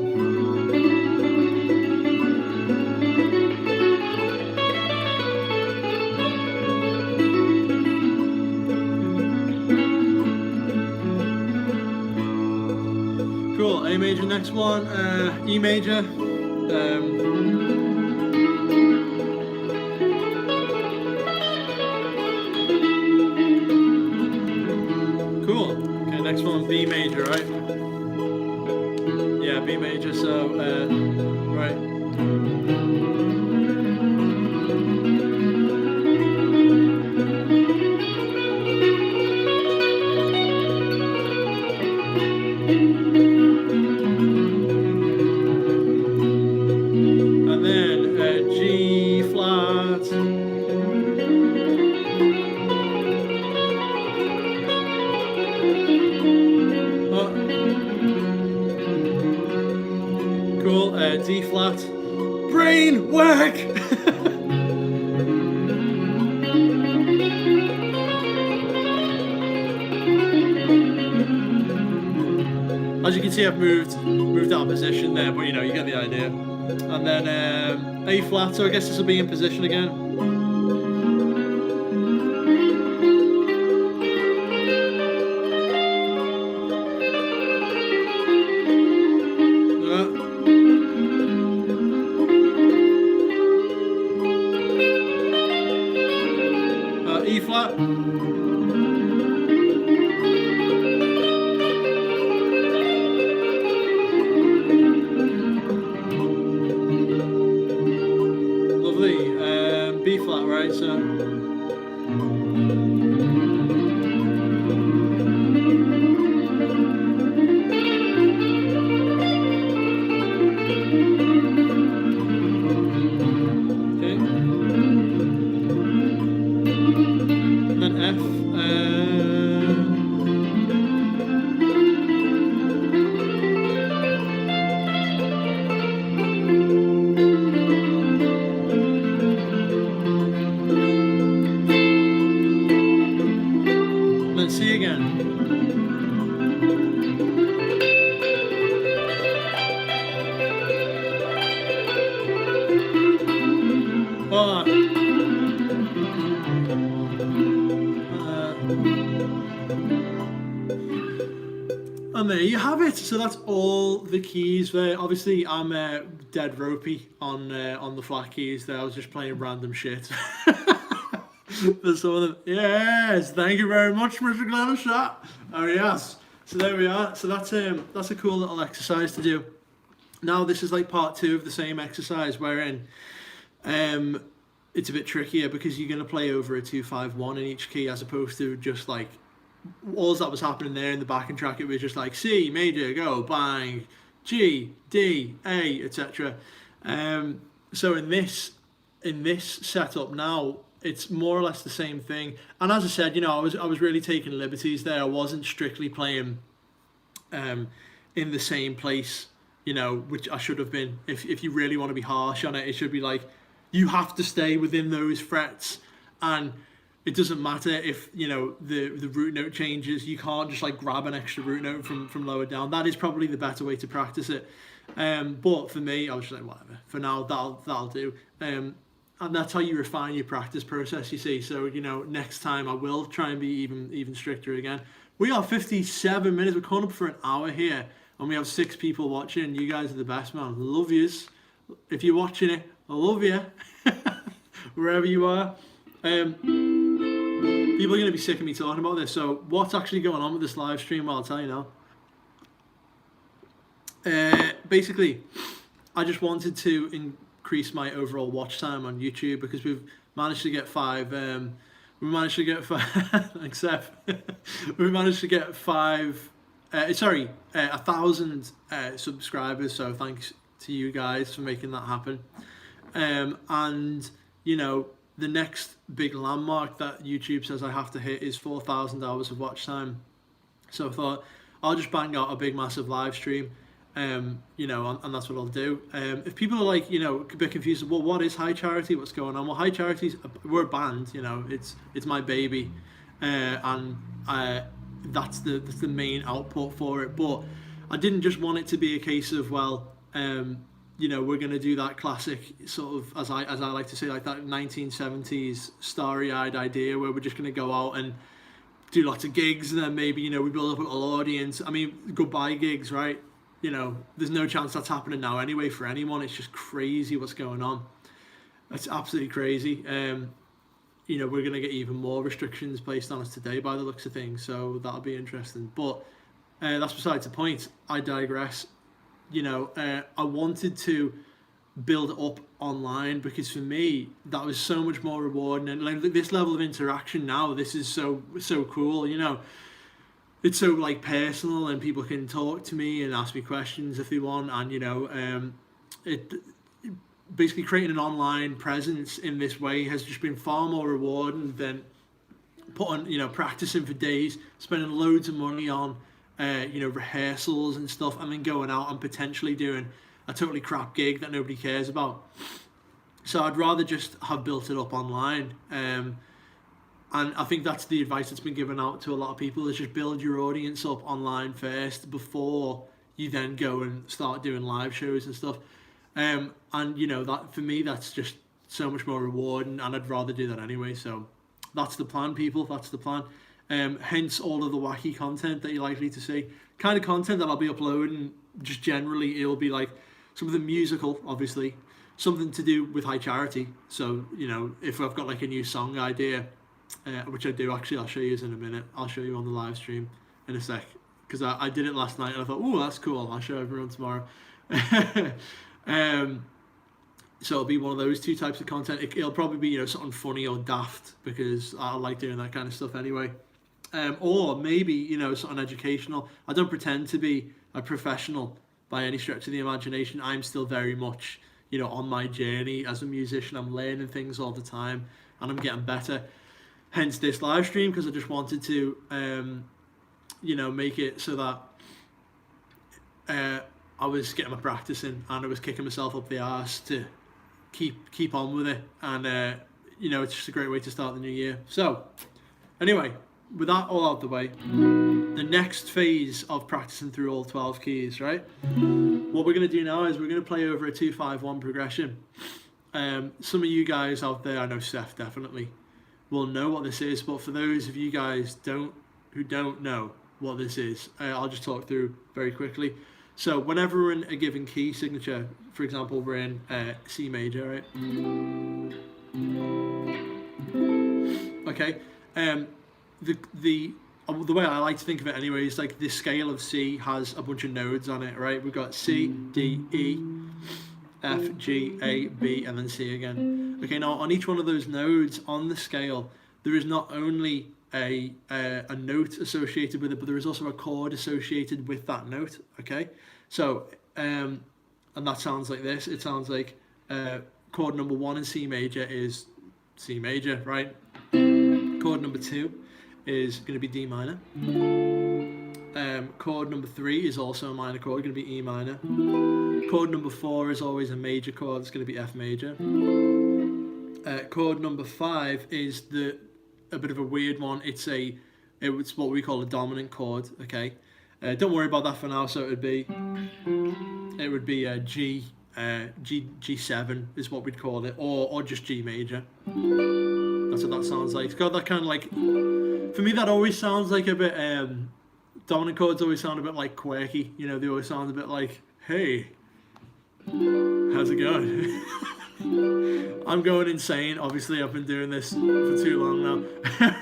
Cool, A major, next one, E major. Cool, okay, next one, B major, right? Yeah, B major, so, right. Cool. D flat. Brain work. As you can see, I've moved out of position there, but you know, you get the idea. And then A flat, so I guess this will be in position again. E flat. B flat, right? So okay, and then F. C again. Oh. And there you have it. So that's all the keys there. Obviously, I'm dead ropey on the flat keys there. I was just playing random shit. For some of them. Yes, thank you very much, Mr. Glenn. Oh yes. So there we are. So that's a cool little exercise to do. Now this is like part 2 of the same exercise, wherein it's a bit trickier because you're going to play over a 2-5-1 in each key, as opposed to just like all that was happening there in the backing track. It was just like C major, go bang, G, D, A, etc. So in this setup now, it's more or less the same thing. And as I said, you know, I was really taking liberties there. I wasn't strictly playing in the same place, you know, which I should have been. If you really want to be harsh on it, it should be like, you have to stay within those frets, and it doesn't matter if, you know, the root note changes. You can't just like grab an extra root note from lower down. That is probably the better way to practice it. But for me, I was just like, whatever. For now, that'll do. And that's how you refine your practice process, you see. So, you know, next time I will try and be even stricter again. We are 57 minutes. We're coming up for an hour here, and we have 6 people watching. You guys are the best, man. Love yous. If you're watching it, I love you. Wherever you are. People are going to be sick of me talking about this. So what's actually going on with this live stream? Well, I'll tell you now. Basically, I just wanted to increase my overall watch time on YouTube, because we've managed to get 5 thanks Seth. We managed to get 1,000 subscribers, so thanks to you guys for making that happen. And you know, the next big landmark that YouTube says I have to hit is 4,000 hours of watch time. So I thought I'll just bang out a big massive live stream. You know, and that's what I'll do. If people are like, you know, a bit confused, well, what is High Charity? What's going on? Well, High Charity's, we're a band, you know, it's my baby, and that's the main output for it. But I didn't just want it to be a case of, well, you know, we're going to do that classic sort of, as I like to say, like that 1970s starry-eyed idea where we're just going to go out and do lots of gigs, and then maybe, you know, we build up a little audience. I mean, goodbye gigs, right? You know, there's no chance that's happening now anyway for anyone. It's just crazy what's going on. It's absolutely crazy. You know, we're going to get even more restrictions placed on us today by the looks of things, so that'll be interesting. But that's besides the point. I digress. You know, I wanted to build up online because for me, that was so much more rewarding. And like this level of interaction now, this is so cool, you know. It's so like personal, and people can talk to me and ask me questions if they want, and you know, it basically creating an online presence in this way has just been far more rewarding than practicing for days, spending loads of money on you know, rehearsals and stuff, and then going out and potentially doing a totally crap gig that nobody cares about. So I'd rather just have built it up online. And I think that's the advice that's been given out to a lot of people, is just build your audience up online first before you then go and start doing live shows and stuff. And you know, that for me, that's just so much more rewarding, and I'd rather do that anyway. So that's the plan, people. That's the plan. Hence all of the wacky content that you're likely to see. Kind of content that I'll be uploading, just generally, it'll be like something musical, obviously, something to do with high charity. So, you know, if I've got like a new song idea, which I do actually, I'll show you in a minute. I'll show you on the live stream in a sec, because I did it last night and I thought, oh, that's cool. I'll show everyone tomorrow. So it'll be one of those two types of content. It'll probably be, you know, something funny or daft, because I like doing that kind of stuff anyway. Or maybe, you know, something educational. I don't pretend to be a professional by any stretch of the imagination. I'm still very much, you know, on my journey as a musician. I'm learning things all the time and I'm getting better. Hence this live stream, because I just wanted to, you know, make it so that I was getting my practice in and I was kicking myself up the arse to keep on with it. And, you know, it's just a great way to start the new year. So, anyway, with that all out the way, the next phase of practicing through all 12 keys, right? What we're going to do now is we're going to play over a 2-5-1 progression. Some of you guys out there, I know Seth definitely, will know what this is, but for those of you guys who don't know what this is, I'll just talk through very quickly. So whenever we're in a given key signature, for example, we're in C major, right? Okay. The way I like to think of it anyway is like this scale of C has a bunch of nodes on it, right? We've got C, D, E, F, G, A, B, and then C again. Okay, now on each one of those nodes on the scale, there is not only a note associated with it, but there is also a chord associated with that note, okay? So, and that sounds like this. It sounds like chord number 1 in C major is C major, right? Chord number 2 is going to be D minor. Chord number 3 is also a minor chord, going to be E minor. Chord number 4 is always a major chord, it's going to be F major. Chord number 5 is a bit of a weird one. It's what we call a dominant chord, okay? Don't worry about that for now. So it would be G7 is what we'd call it, or just G major. That's what that sounds like. It's got that kind of like, for me that always sounds like a bit, dominant chords always sound a bit like quirky, you know, they always sound a bit like, hey, how's it going? I'm going insane. Obviously, I've been doing this for too long now.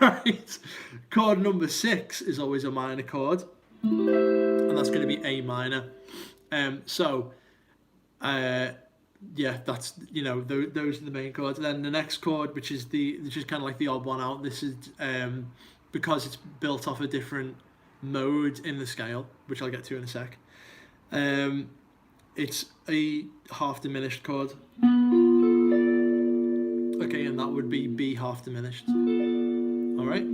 Right. Chord number 6 is always a minor chord, and that's going to be A minor. Yeah, that's, you know, those are the main chords. Then the next chord, which is kind of like the odd one out. This is because it's built off a different mode in the scale, which I'll get to in a sec. It's a half diminished chord. Okay, and that would be B half diminished. Alright?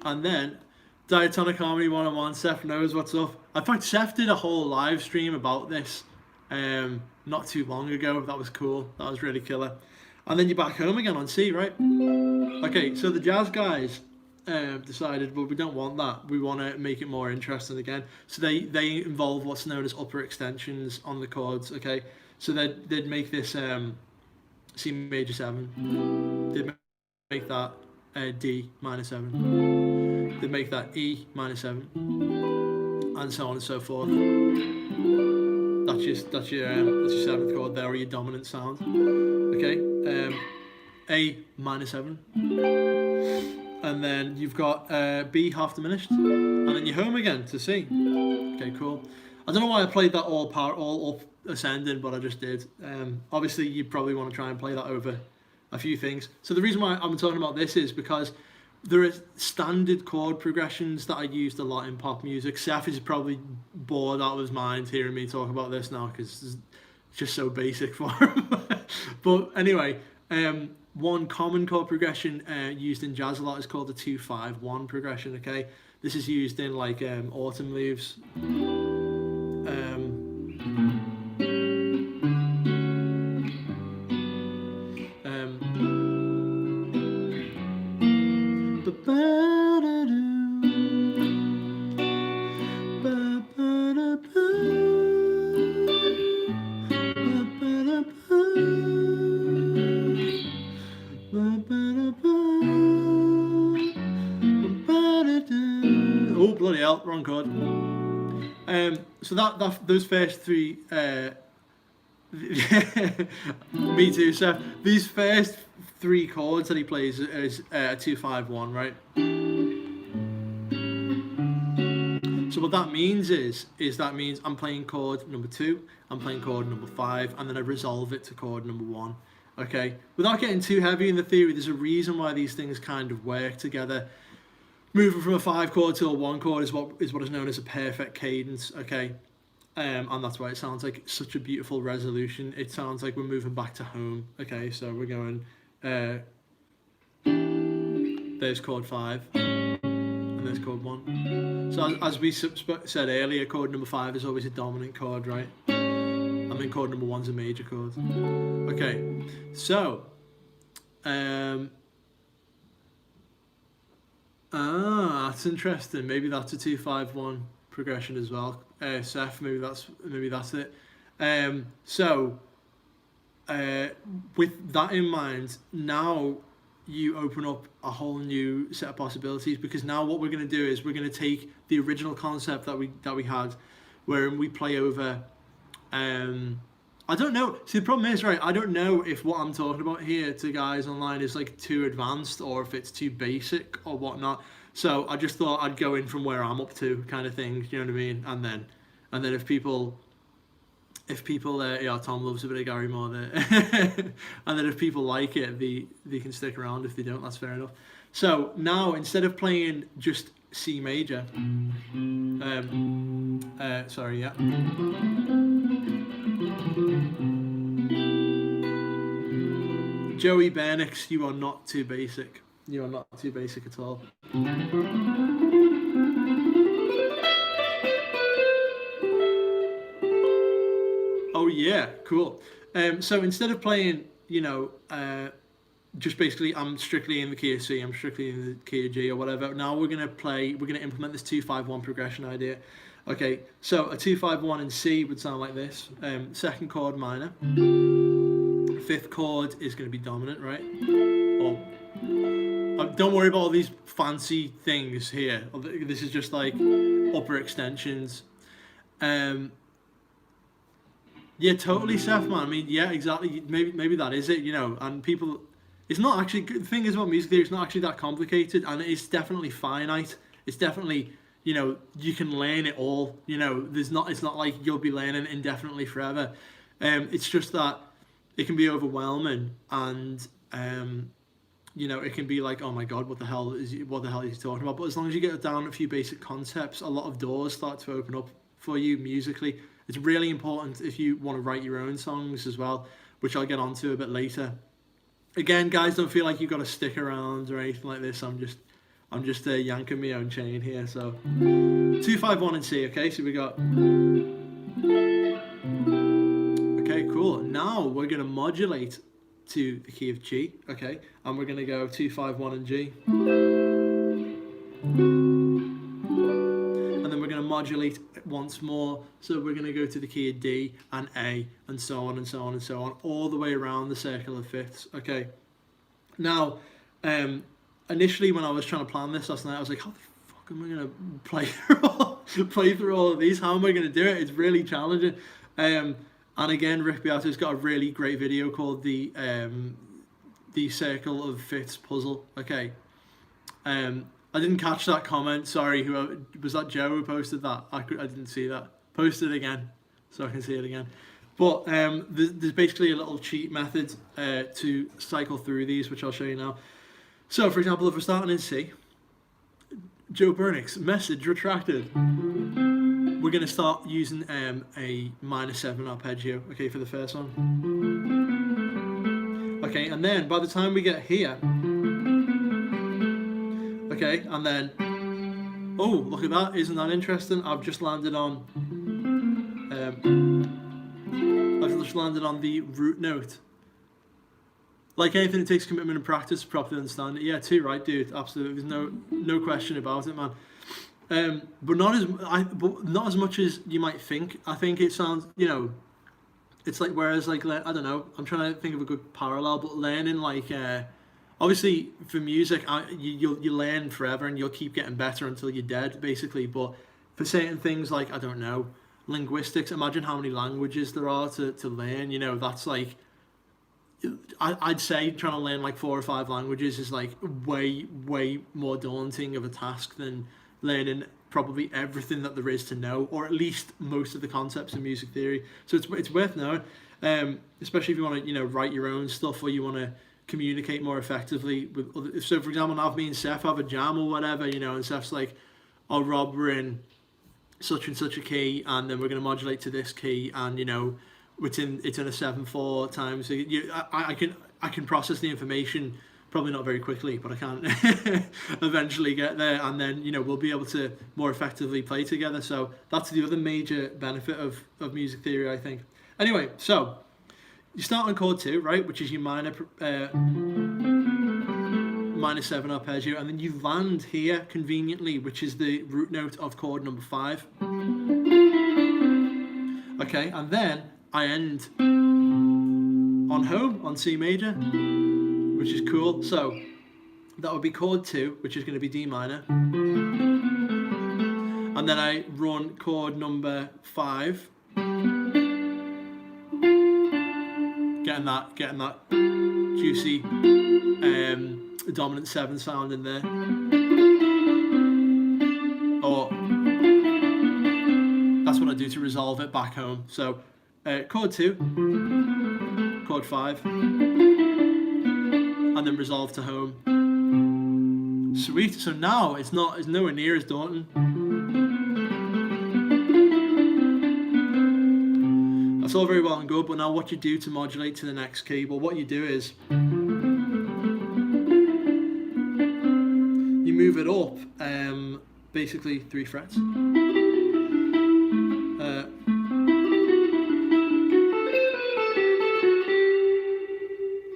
And then, Diatonic Harmony 101, Seth knows what's up. In fact, Seth did a whole live stream about this not too long ago. That was cool. That was really killer. And then you're back home again on C, right? Okay, so the jazz guys decided, well, we don't want that. We want to make it more interesting again. So they involve what's known as upper extensions on the chords, okay? So they'd make this C major 7. They'd make that D minor 7. They'd make that E minor 7, and so on and so forth. That's your 7th chord there, or your dominant sound. Okay, A minor 7, and then you've got B half diminished, and then you're home again to C. Okay, cool. I don't know why I played that all up ascending, but I just did. Obviously, you probably want to try and play that over a few things. So the reason why I'm talking about this is because there are standard chord progressions that I used a lot in pop music. Seth is probably bored out of his mind hearing me talk about this now, because it's just so basic for him. But anyway, one common chord progression used in jazz a lot is called the 2-5-1 progression. Okay, this is used in like Autumn Leaves. wrong chord. So those first three, me too, Seth. These first three chords that he plays is a 2-5-1, right? So what that means is that means I'm playing chord number 2, I'm playing chord number 5, and then I resolve it to chord number 1. Okay, without getting too heavy in the theory, there's a reason why these things kind of work together. Moving from a 5 chord to a 1 chord is what is known as a perfect cadence. Okay, and that's why it sounds like such a beautiful resolution. It sounds like we're moving back to home. Okay, so we're going. There's chord 5, and there's chord 1. So as we said earlier, chord number 5 is always a dominant chord, right? I mean, chord number 1's a major chord. Okay, so that's interesting. Maybe that's a 2-5-1 progression as well. Seth, maybe that's it. So with that in mind, now you open up a whole new set of possibilities, because now what we're going to do is we're going to take the original concept that we had, wherein we play over. I don't know. See, the problem is, right, I don't know if what I'm talking about here to guys online is like too advanced or if it's too basic or whatnot. So I just thought I'd go in from where I'm up to, kind of thing. You know what I mean? And then if people, yeah, Tom loves a bit of Gary Moore there. And then if people like it, they can stick around. If they don't, that's fair enough. So now, instead of playing just C major, sorry, yeah. Joey Bernix, you are not too basic. You are not too basic at all. Oh yeah, cool. So instead of playing, just basically I'm strictly in the key of C, I'm strictly in the key of G or whatever. Now we're gonna implement this 2-5-1 progression idea. Okay, so a 2-5-1 in C would sound like this. Second chord minor. 5th chord is going to be dominant, right? Or don't worry about all these fancy things here. This is just like upper extensions. Yeah, totally, Seth, man. I mean, yeah, exactly. Maybe that is it, and people. It's not actually. The thing is about music theory, it's not actually that complicated, and it's definitely finite. It's definitely, you can learn it all. It's not like you'll be learning indefinitely forever. It's just that it can be overwhelming, and it can be like, oh my god, what the hell is he talking about? But as long as you get down a few basic concepts, a lot of doors start to open up for you musically. It's really important if you want to write your own songs as well, which I'll get onto a bit later. Again, guys, don't feel like you've got to stick around or anything like this. I'm just yanking my own chain here. So 2-5-1 in C. Okay, so we got. Okay, cool. Now we're going to modulate to the key of G, okay? And we're going to go 2-5-1 in G. And then we're going to modulate once more. So we're going to go to the key of D and A, and so on and so on and so on, all the way around the circle of fifths, okay? Now, initially when I was trying to plan this last night, I was like, how the fuck am I going to play through all of these? How am I going to do it? It's really challenging. And again, Rick Beato's got a really great video called the Circle of Fifths Puzzle. Okay. I didn't catch that comment. Sorry, whoever was that? Joe who posted that? I didn't see that. Post it again so I can see it again. But there's basically a little cheat method to cycle through these, which I'll show you now. So, for example, if we're starting in C, Joe Bernix, message retracted. We're going to start using a minor 7 arpeggio, okay, for the first one. Okay, and then by the time we get here, okay, and then, oh, look at that, isn't that interesting? I've just landed on the root note. Like anything, it takes commitment and practice to properly understand it. Yeah, too right, dude, absolutely, there's no question about it, man. But not as much as you might think. I think it sounds, it's like, whereas like, I don't know, I'm trying to think of a good parallel, but learning like, obviously for music, you learn forever and you'll keep getting better until you're dead, basically. But for certain things like, I don't know, linguistics, imagine how many languages there are to learn, you know, that's like, I'd say trying to learn like 4 or 5 languages is like way more daunting of a task than learning probably everything that there is to know, or at least most of the concepts in music theory. So it's worth knowing, especially if you want to, you know, write your own stuff, or you want to communicate more effectively with other. So for example, now if me and Seth have a jam or whatever, you know, and Seth's like, oh Rob, we're in such and such a key, and then we're going to modulate to this key, and you know, it's in a 7/4 time. So I can process the information, probably not very quickly, but I can eventually get there, and then, you know, we'll be able to more effectively play together. So that's the other major benefit of music theory, I think. Anyway, so you start on chord 2, right, which is your minor 7 arpeggio, and then you land here conveniently, which is the root note of chord number 5. Okay, and then I end on home on C major, which is cool. So that would be chord 2, which is going to be D minor, and then I run chord number 5, getting that juicy dominant 7 sound in there. Or that's what I do to resolve it back home. So chord 2, chord 5, and then resolve to home. Sweet. So now it's nowhere near as daunting. That's all very well and good, but now what you do to modulate to the next key? Well, what you do is you move it up, basically 3 frets.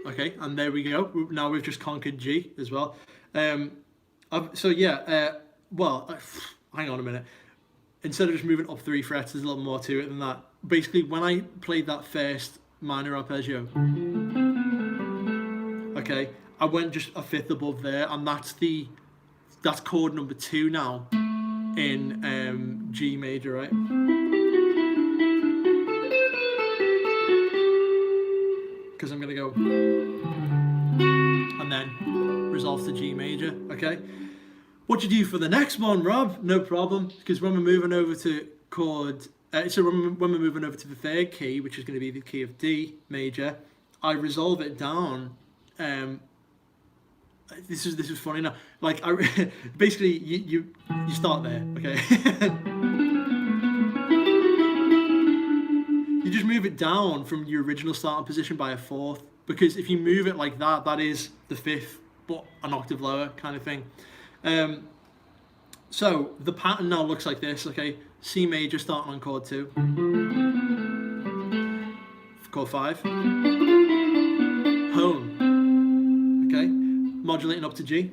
Okay, and there we go. Now we've just conquered G as well. So yeah, hang on a minute. Instead of just moving up 3 frets, there's a little more to it than that. Basically, when I played that first minor arpeggio, okay, I went just a 5th above there, and that's chord number 2 now in G major, right? Because I'm gonna go and then resolve to G major. Okay, what do you do for the next one, Rob? No problem, because when we're moving over to chord, when we're moving over to the 3rd key, which is going to be the key of D major, I resolve it down. This is funny now. Like basically you start there, okay. You just move it down from your original starting position by a 4th, because if you move it like that, that is the 5th, but an octave lower kind of thing. So the pattern now looks like this, okay? C major starting on chord 2, chord 5, home, okay? Modulating up to G,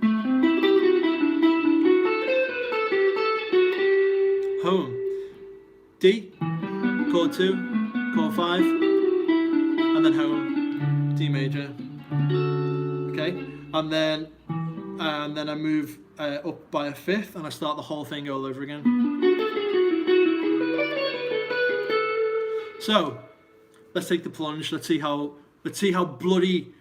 home, D, chord 2, chord 5, and then home, D major, okay? And then I move up by a 5th, and I start the whole thing all over again. So let's take the plunge. Let's see how bloody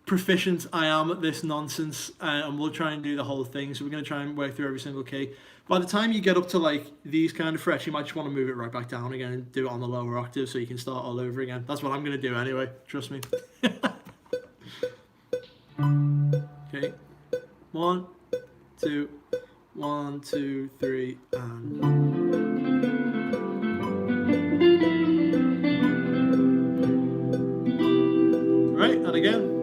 proficient I am at this nonsense, and we'll try and do the whole thing. So we're going to try and work through every single key. By the time you get up to like these kind of frets, you might just want to move it right back down again and do it on the lower octave, so you can start all over again. That's what I'm going to do anyway, trust me. Okay, 1, 2, 1, 2, 3, and right, and again.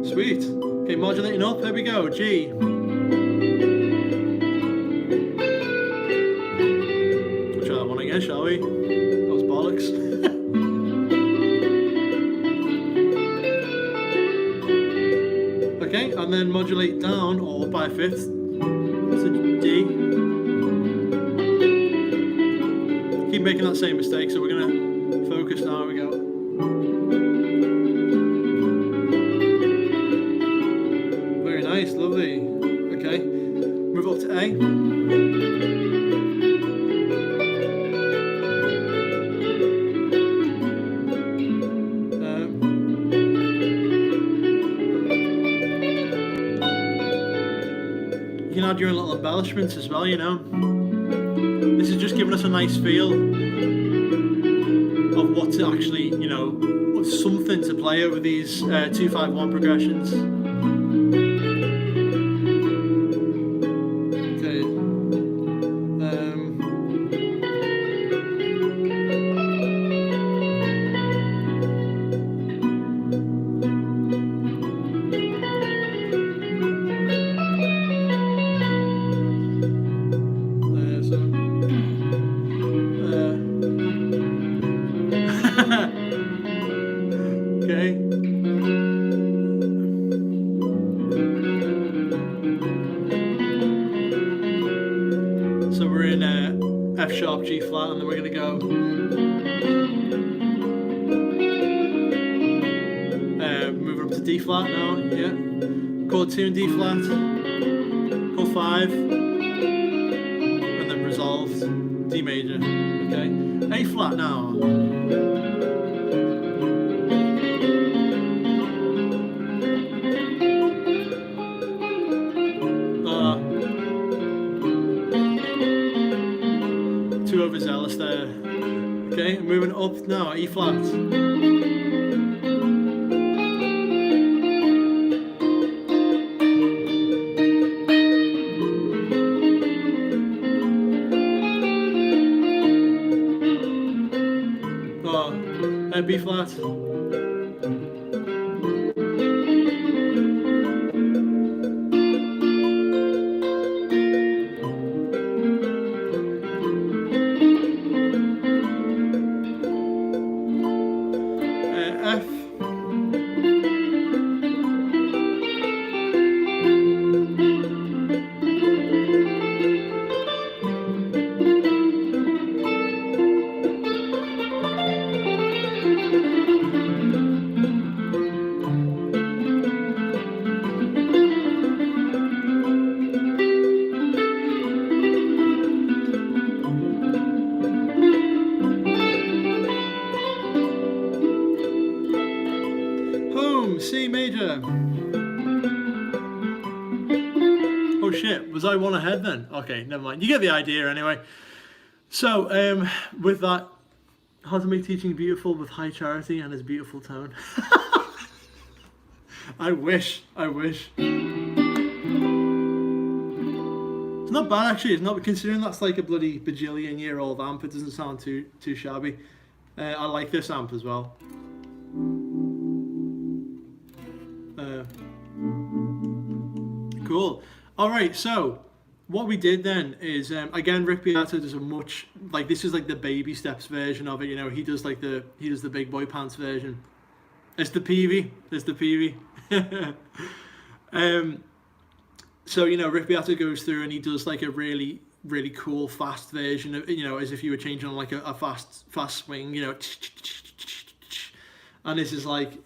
Sweet. Okay, modulating up, there we go, G. We'll try that one again, shall we? That was bollocks. Okay, and then modulate down, or by a 5th, to D. Keep making that same mistake, so we're going to focus now, here we go. Very nice. lovely. Okay, move up to A. You can add your own little embellishments as well, you know. This is just giving us a nice feel of what to actually, you know, something to play over these 2-5-1 progressions. Okay. So we're in F sharp, G flat, and then we're going to go moving up to D flat now, yeah. Chord 2 and D flat, chord 5, and then resolved, D major, okay. A flat now. Too overzealous there. Okay, moving up now, E flat. Oh, and B flat. F. C major. Oh shit, was I one ahead then? Okay, never mind. You get the idea anyway. So, with that, how to make teaching beautiful with high charity and his beautiful tone. I wish. It's not bad actually, it's not, considering that's like a bloody bajillion-year-old amp, it doesn't sound too shabby. I like this amp as well. Cool. Alright, so what we did then is, again, Rick Beato does a much, like, this is like the baby steps version of it, you know, he does the big boy pants version. It's the Peavy. So, you know, Rick Beato goes through and he does like a really, really cool fast version of, you know, as if you were changing on like a fast swing, you know, and his is like,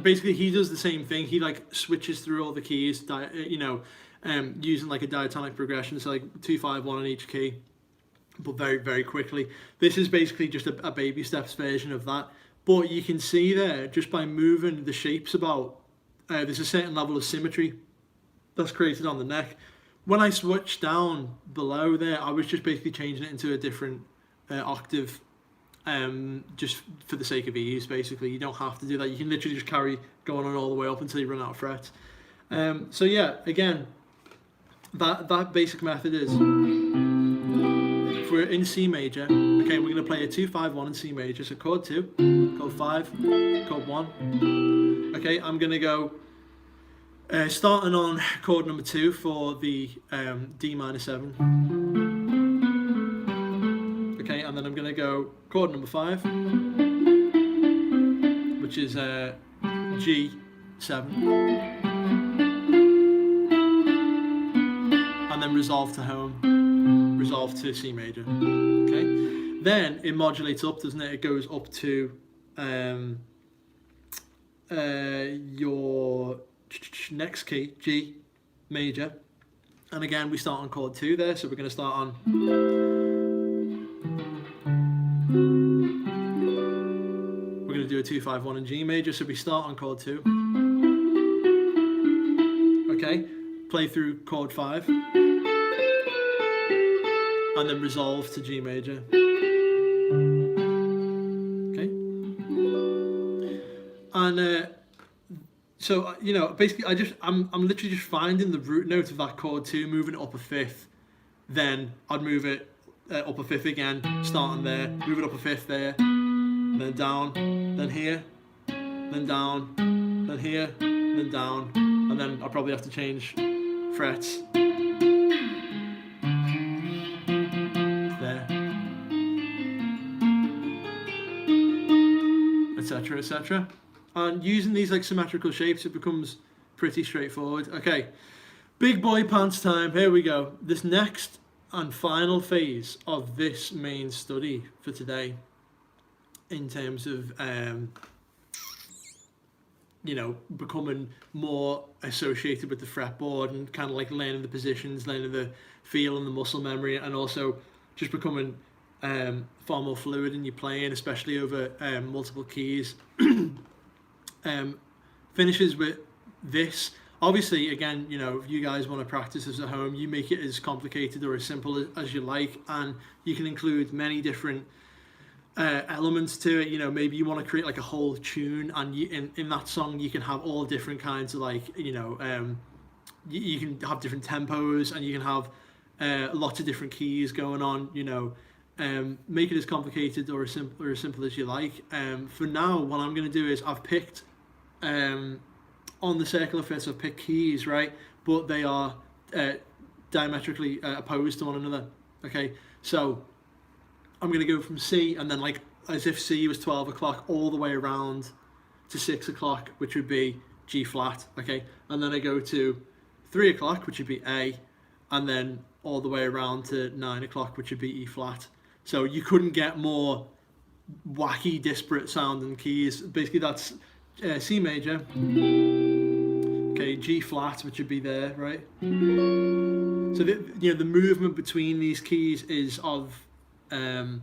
basically he does the same thing. He like switches through all the keys, you know, using like a diatonic progression, so like 2-5-1 on each key, but very, very quickly. This is basically just a baby steps version of that. But you can see there, just by moving the shapes about, there's a certain level of symmetry that's created on the neck. When I switched down below there, I was just basically changing it into a different octave. Just for the sake of ease, basically. You don't have to do that. You can literally just carry going on all the way up until you run out of frets. So yeah, again, that basic method is, if we're in C major, okay, we're going to play a 2-5-1 in C major, so chord 2, chord 5, chord 1, Okay, I'm going to go starting on chord number 2 for the D minor 7. Okay, and then I'm going to go chord number 5, which is G7, and then resolve to home, resolve to C major. Okay, then it modulates up, doesn't it? It goes up to your next key, G major, and again we start on chord 2 there, so we're going to start on do a 2-5-1 in G major, so we start on chord 2. Okay, play through chord 5, and then resolve to G major. Okay, and so you know, basically, I'm literally just finding the root note of that chord 2, moving it up a fifth, then I'd move it up a fifth again, starting there, move it up a fifth there, then down, then here, then down, then here, then down, and then I'll probably have to change frets there, etc, etc. And using these like symmetrical shapes, it becomes pretty straightforward. Okay, big boy pants time, here we go. This next and final phase of this main study for today, in terms of you know, becoming more associated with the fretboard and kind of like learning the positions, learning the feel and the muscle memory, and also just becoming far more fluid in your playing, especially over multiple keys. Finishes with this. Obviously, again, you know, if you guys want to practice this at home, you make it as complicated or as simple as you like, and you can include many different elements to it. You know, maybe you want to create like a whole tune, and in that song you can have all different kinds of like, you know, you can have different tempos, and you can have lots of different keys going on, you know. Make it as complicated or as simple as you like. For now, what I'm going to do is I've picked on the circular fifths, I've picked keys, right, but they are diametrically opposed to one another. Okay, so I'm going to go from C, and then like as if C was 12 o'clock, all the way around to 6 o'clock, which would be G flat. Okay, and then I go to 3 o'clock, which would be A, and then all the way around to 9 o'clock, which would be E flat. So you couldn't get more wacky, disparate sounding keys. Basically, that's C major, okay, G flat, which would be there, right? So you know, the movement between these keys is of a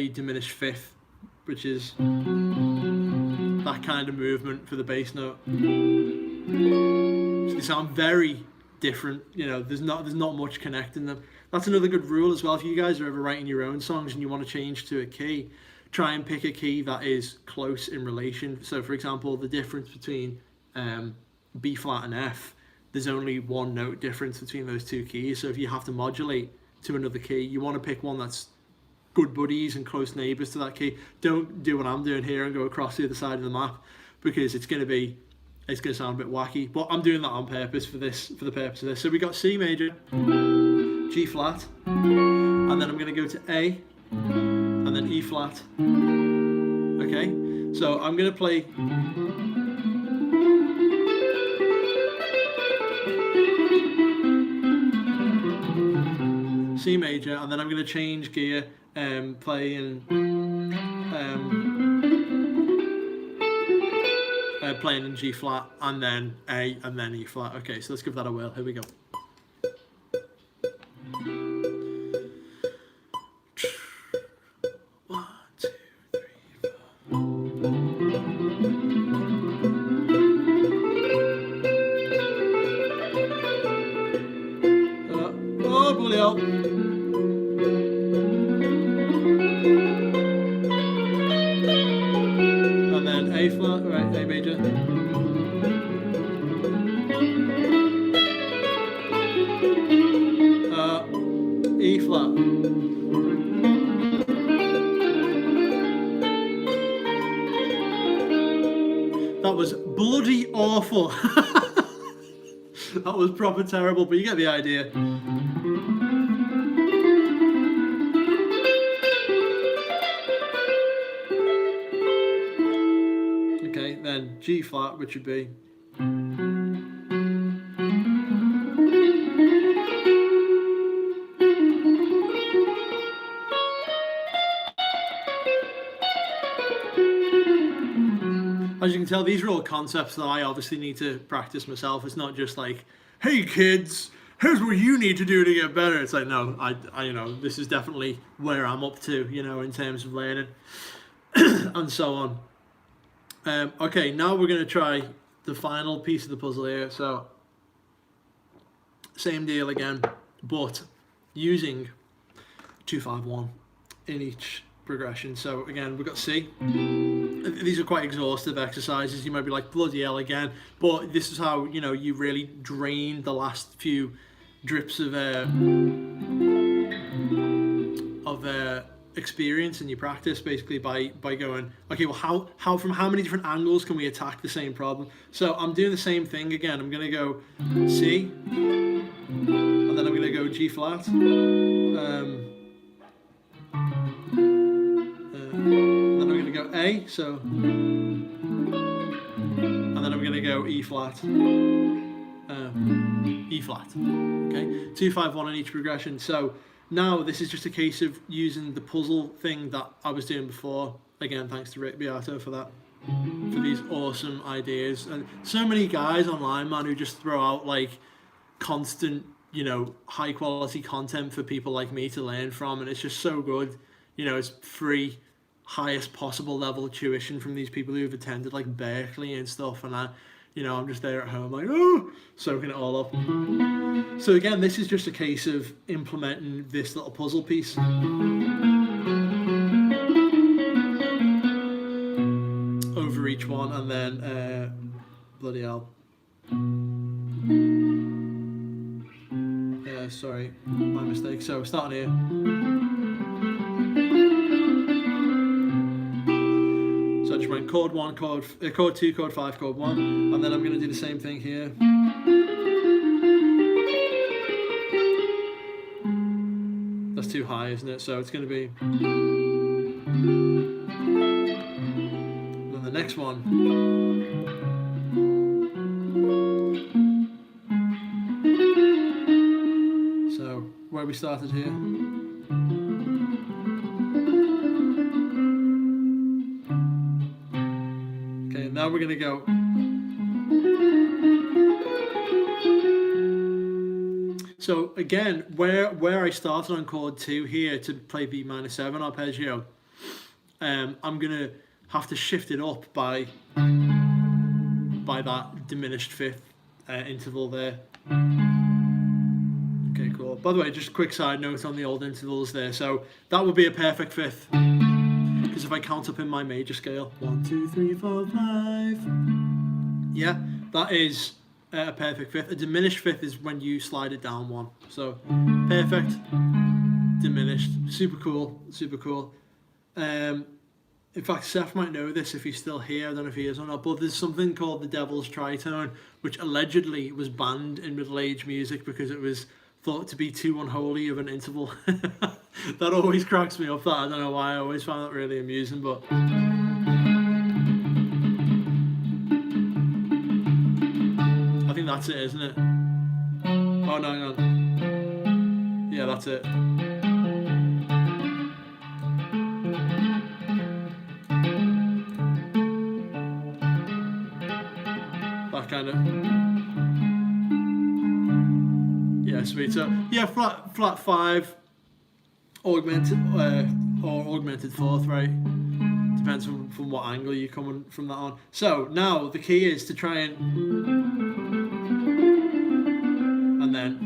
diminished fifth, which is that kind of movement for the bass note. So they sound very different. You know, there's not much connecting them. That's another good rule as well. If you guys are ever writing your own songs and you want to change to a key, try and pick a key that is close in relation. So for example, the difference between B flat and F, there's only one note difference between those two keys. So if you have to modulate to another key, you want to pick one that's good buddies and close neighbours to that key. Don't do what I'm doing here and go across the other side of the map, because it's going to sound a bit wacky. But I'm doing that on purpose for the purpose of this. So we got C major, G flat, and then I'm going to go to A, and then E flat. Okay, so I'm going to play C major, and then I'm going to change gear, playing in G flat, and then A, and then E flat. Okay, so let's give that a whirl. Here we go. And then A flat, right, A major. E flat. bloody awful. That was proper terrible, but you get the idea. Okay, then G flat, which would be. As you can tell, these are all concepts that I obviously need to practice myself. It's not just like, hey kids, here's what you need to do to get better. It's like, no, I you know, this is definitely where I'm up to, you know, in terms of learning and so on. Okay, now we're going to try the final piece of the puzzle here. So, same deal again, but using 2-5-1 in each progression. So again, we've got C. These are quite exhaustive exercises. You might be like, bloody hell again, but this is how, you know, you really drain the last few drips of experience in your practice, basically by going, okay, well, how from how many different angles can we attack the same problem? So I'm doing the same thing again. I'm gonna go C, and then I'm gonna go G flat, and then I'm gonna go A, so, and then I'm gonna go E flat, E flat. Okay, 2-5-1 in each progression. So now this is just a case of using the puzzle thing that I was doing before. Again, thanks to Beato for that, for these awesome ideas. And so many guys online, man, who just throw out like constant, you know, high quality content for people like me to learn from, and it's just so good. You know, it's free, highest possible level tuition from these people who've attended like Berkeley and stuff, and I'm just there at home like, oh, soaking it all up. So again, this is just a case of implementing this little puzzle piece over each one, and then bloody hell. Sorry, my mistake. So starting here. So I just went chord 1, chord 2, chord 5, chord 1, and then I'm going to do the same thing here. That's too high, isn't it? So it's going to be. And then the next one. So where we started here. Now we're going to go. So again, where I started on chord 2 here to play B minor 7 arpeggio, I'm going to have to shift it up by that diminished fifth interval there. Okay, cool. By the way, just a quick side note on the old intervals there. So that would be a perfect fifth. Because if I count up in my major scale, 1, 2, 3, 4, 5, yeah, that is a perfect fifth. A diminished fifth is when you slide it down 1. So perfect, diminished, super cool, super cool. In fact, Seth might know this if he's still here. I don't know if he is or not, but there's something called the Devil's Tritone, which allegedly was banned in middle-aged music because it was thought to be too unholy of an interval. That always cracks me up. That I don't know why. I always find that really amusing, but I think that's it, isn't it? Oh no, hang on. Yeah, that's it. That kind of. Yeah, sweet. So yeah, flat 5. Augmented or augmented fourth, right? Depends from what angle you're coming from that on. So now the key is to try and then.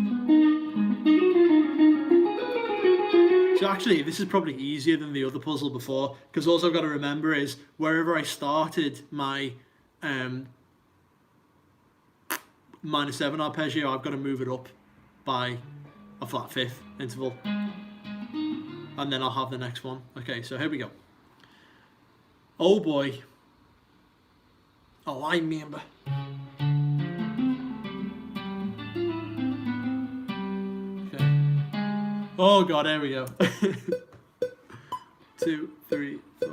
So actually, this is probably easier than the other puzzle before, because all I've got to remember is wherever I started my minor 7 arpeggio, I've got to move it up by a flat 5th interval. And then I'll have the next one. Okay, so here we go. Oh boy. Oh, I remember. Okay. Oh God, here we go. 2, 3, 4.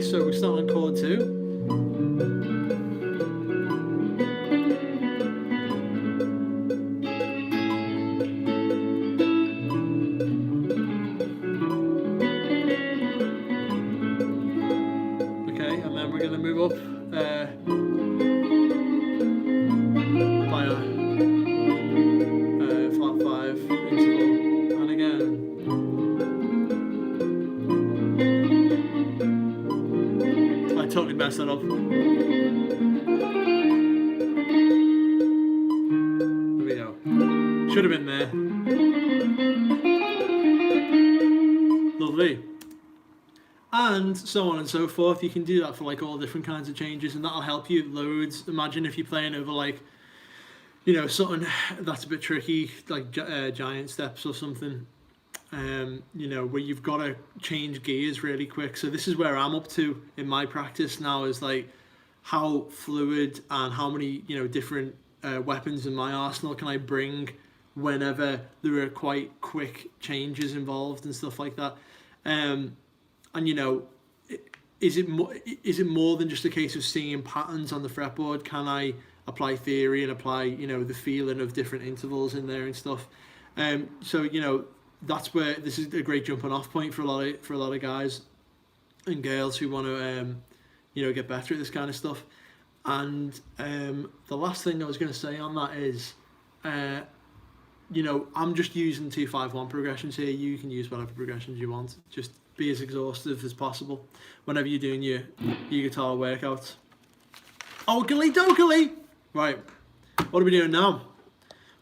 So we start on chord 2. Okay, and then we're going to move up by a flat 5 interval, and again. I totally messed that up. There we go. Should have been there. Lovely. And so on and so forth. You can do that for like all different kinds of changes, and that'll help you loads. Imagine if you're playing over like, you know, something that's a bit tricky, like giant steps or something. You know, where you've got to change gears really quick. So this is where I'm up to in my practice now, is like how fluid and how many, you know, different weapons in my arsenal can I bring whenever there are quite quick changes involved and stuff like that. And you know, is it more than just a case of seeing patterns on the fretboard? Can I apply theory and apply, you know, the feeling of different intervals in there and stuff? So you know, that's where this is a great jumping off point for a lot of guys and girls who want to you know, get better at this kind of stuff. And the last thing I was going to say on that is, you know, I'm just using 2-5-1 progressions here. You can use whatever progressions you want. Just be as exhaustive as possible whenever you're doing your guitar workouts. Oakley dokley! Right, what are we doing now?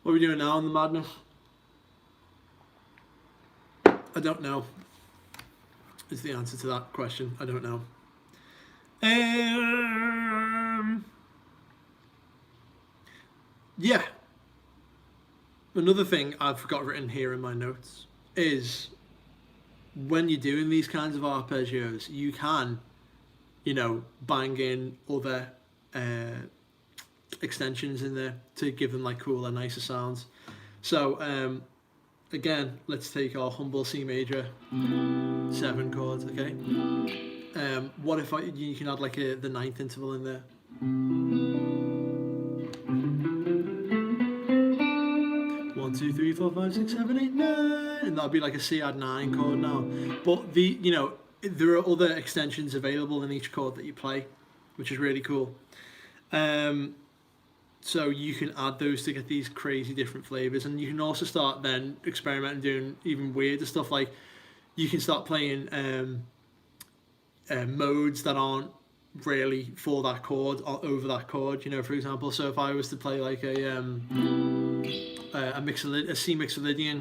What are we doing now in the madness? I don't know, is the answer to that question. I don't know. Yeah. Another thing I've got written here in my notes is when you're doing these kinds of arpeggios, you can, you know, bang in other extensions in there to give them like cooler, nicer sounds. So again, let's take our humble C major 7 chords, okay? What if you can add like the 9th interval in there? 1, 2, 3, 4, 5, 6, 7, 8, 9, and that'll be like a C add 9 chord now. But you know, there are other extensions available in each chord that you play, which is really cool. So you can add those to get these crazy different flavors, and you can also start then experimenting, doing even weirder stuff. Like you can start playing modes that aren't really for that chord or over that chord. You know, for example, so if I was to play like a C Mixolydian,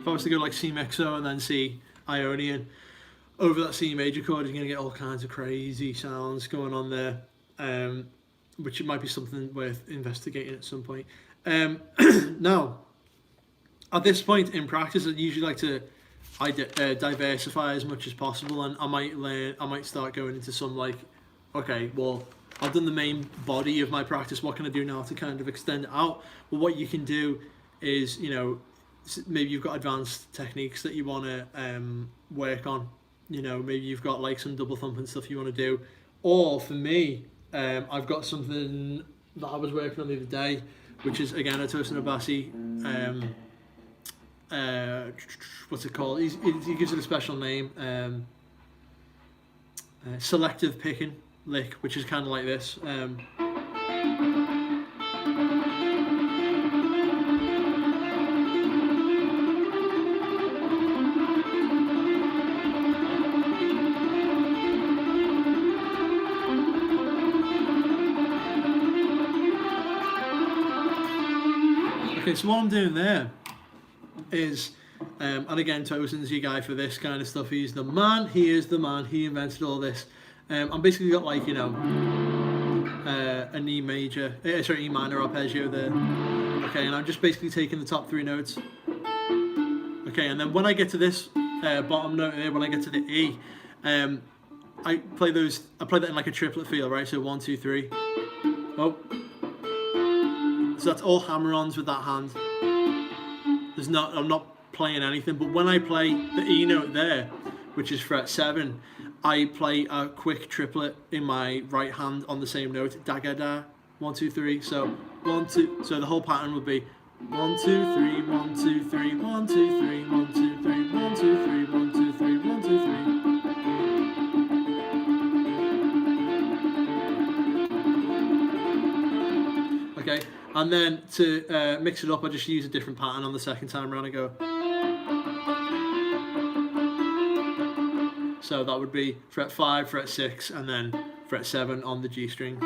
if I was to go like C Mixo and then C Ionian over that C major chord, you're going to get all kinds of crazy sounds going on there, which it might be something worth investigating at some point. Now, at this point in practice, I usually like to diversify as much as possible, and I might start going into some like, okay, well, I've done the main body of my practice, what can I do now to kind of extend it out? Well, what you can do is, you know, maybe you've got advanced techniques that you want to work on, you know, maybe you've got like some double thumping stuff you want to do, or for me, I've got something that I was working on the other day, which is again a Tosin Abassi, what's it called? He gives it a special name, Selective Picking lick, which is kind of like this. Okay, so what I'm doing there is, and again, Tosin's your guy for this kind of stuff. He's the man. He is the man. He invented all this. I'm basically got like, you know, an E major, sorry, E minor arpeggio there. Okay, and I'm just basically taking the top 3 notes. Okay, and then when I get to this bottom note here, when I get to the E, I play that in like a triplet feel, right? So 1, 2, 3. Oh. So that's all hammer-ons with that hand. I'm not playing anything, but when I play the E note there, which is fret 7, I play a quick triplet in my right hand on the same note, da ga da, 1, 2, 3. So 1, 2. So the whole pattern would be 1, 2, 3, 1, 2, 3, 1, 2, 3, 1, 2, 3, 1, 2, 3, 1, 2, 3, 1, 2, 3. Okay, and then to mix it up, I just use a different pattern on the second time around. I go. So that would be fret 5, fret 6, and then fret 7 on the G string.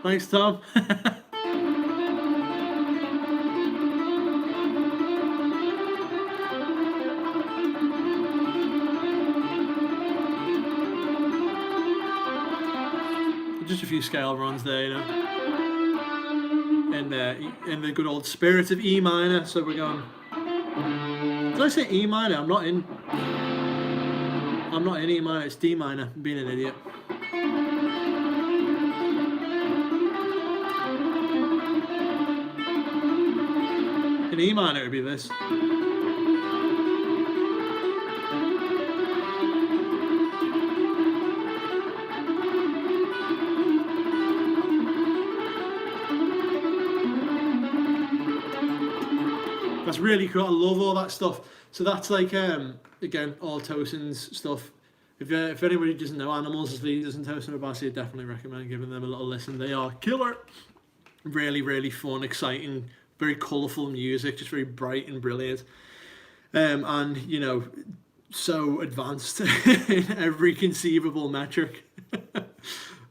Thanks, Tom. Just a few scale runs there, you know. In the good old spirit of E minor. So we're going. Did I say E minor? I'm not in E minor. It's D minor. I'm being an idiot. In E minor, it would be this. That's really cool. I love all that stuff. So that's like, again, all Tosin's stuff. If anybody doesn't know Animals as leaders in Tosin Abassi, I definitely recommend giving them a little listen. They are killer. Really, really fun, exciting, very colourful music, just very bright and brilliant. And, you know, so advanced in every conceivable metric.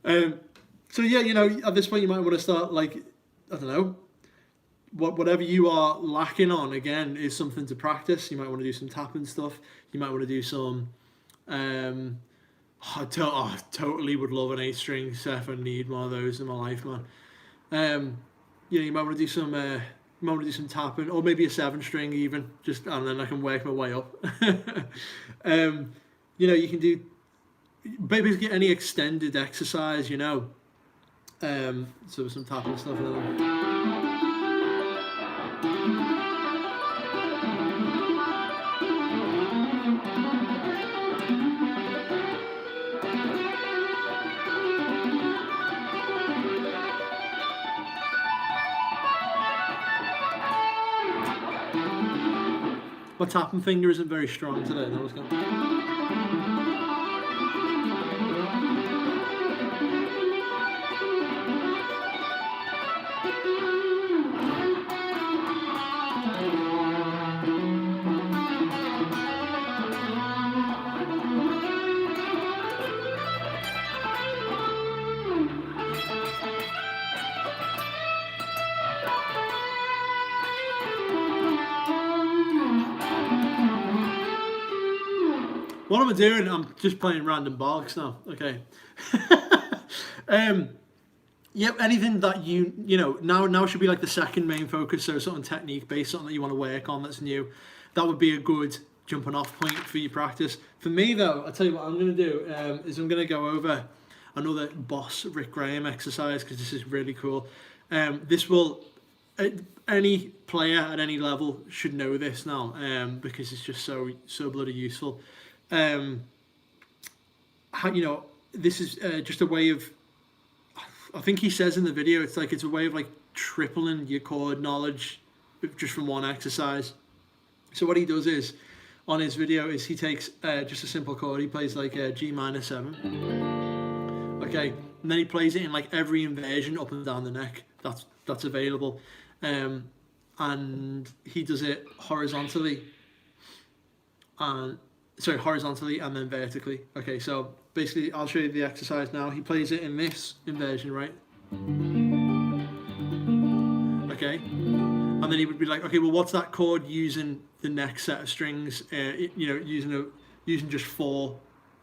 So yeah, you know, at this point you might want to start, like, I don't know, whatever you are lacking on, again, is something to practice. You might want to do some tapping stuff. You might want to do some, I totally would love an 8-string Seth. I need one of those in my life, man. You know, you might want to do some, tapping, or maybe a 7-string even, just, and then I can work my way up. You know, you can do basically any extended exercise, you know. So some tapping stuff. My tapping finger isn't very strong today. That was going. What am I doing? I'm just playing random bollocks now. Okay. Yep, anything that you know, now should be like the second main focus, so something technique based, something that you want to work on that's new. That would be a good jumping off point for your practice. For me though, I'll tell you what I'm going to do, is I'm going to go over another Boss Rick Graham exercise, because this is really cool. This will, any player at any level should know this now, because it's just so bloody useful. You know, this is just a way of, I think he says in the video, it's a way of like tripling your chord knowledge just from one exercise. So what he does is, on his video, is he takes just a simple chord. He plays like G minor 7. Okay, and then he plays it in like every inversion up and down the neck that's available, and he does it horizontally and then vertically. Okay, so basically, I'll show you the exercise now. He plays it in this inversion, right? Okay, and then he would be like, okay, well, what's that chord using the next set of strings? You know, using just 4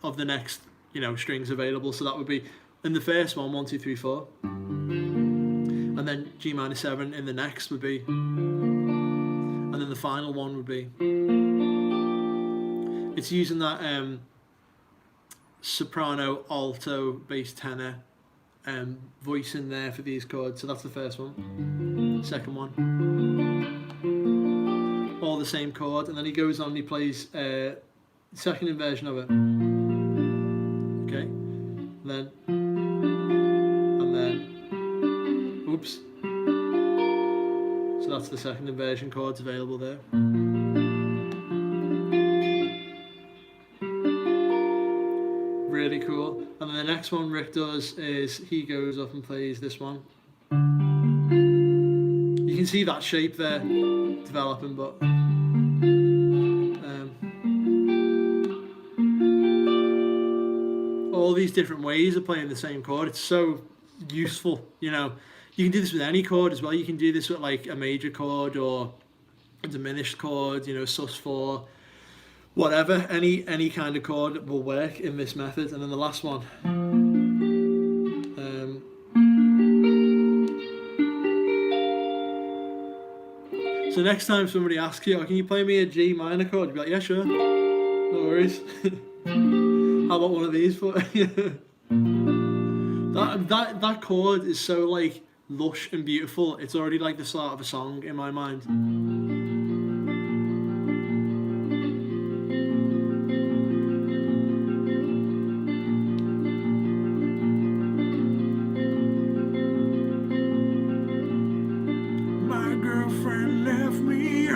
of the next, you know, strings available. So that would be in the first one, 1, 2, 3, 4, and then G minor 7 in the next would be, and then the final one would be. It's using that soprano, alto, bass, tenor voice in there for these chords. So that's the first one. Second one, all the same chord, and then he goes on and he plays second inversion of it. Okay, and then oops. So that's the second inversion chords available there. Really cool. And then the next one Rick does is he goes up and plays this one. You can see that shape there developing, but all these different ways of playing the same chord. It's so useful, you know. You can do this with any chord as well. You can do this with like a major chord or a diminished chord, you know, sus4, whatever. Any kind of chord will work in this method. And then the last one. So next time somebody asks you, oh, can you play me a G minor chord? You'll be like, yeah, sure. No worries. How about one of these for you? That chord is so like lush and beautiful. It's already like the start of a song in my mind. My girlfriend left me,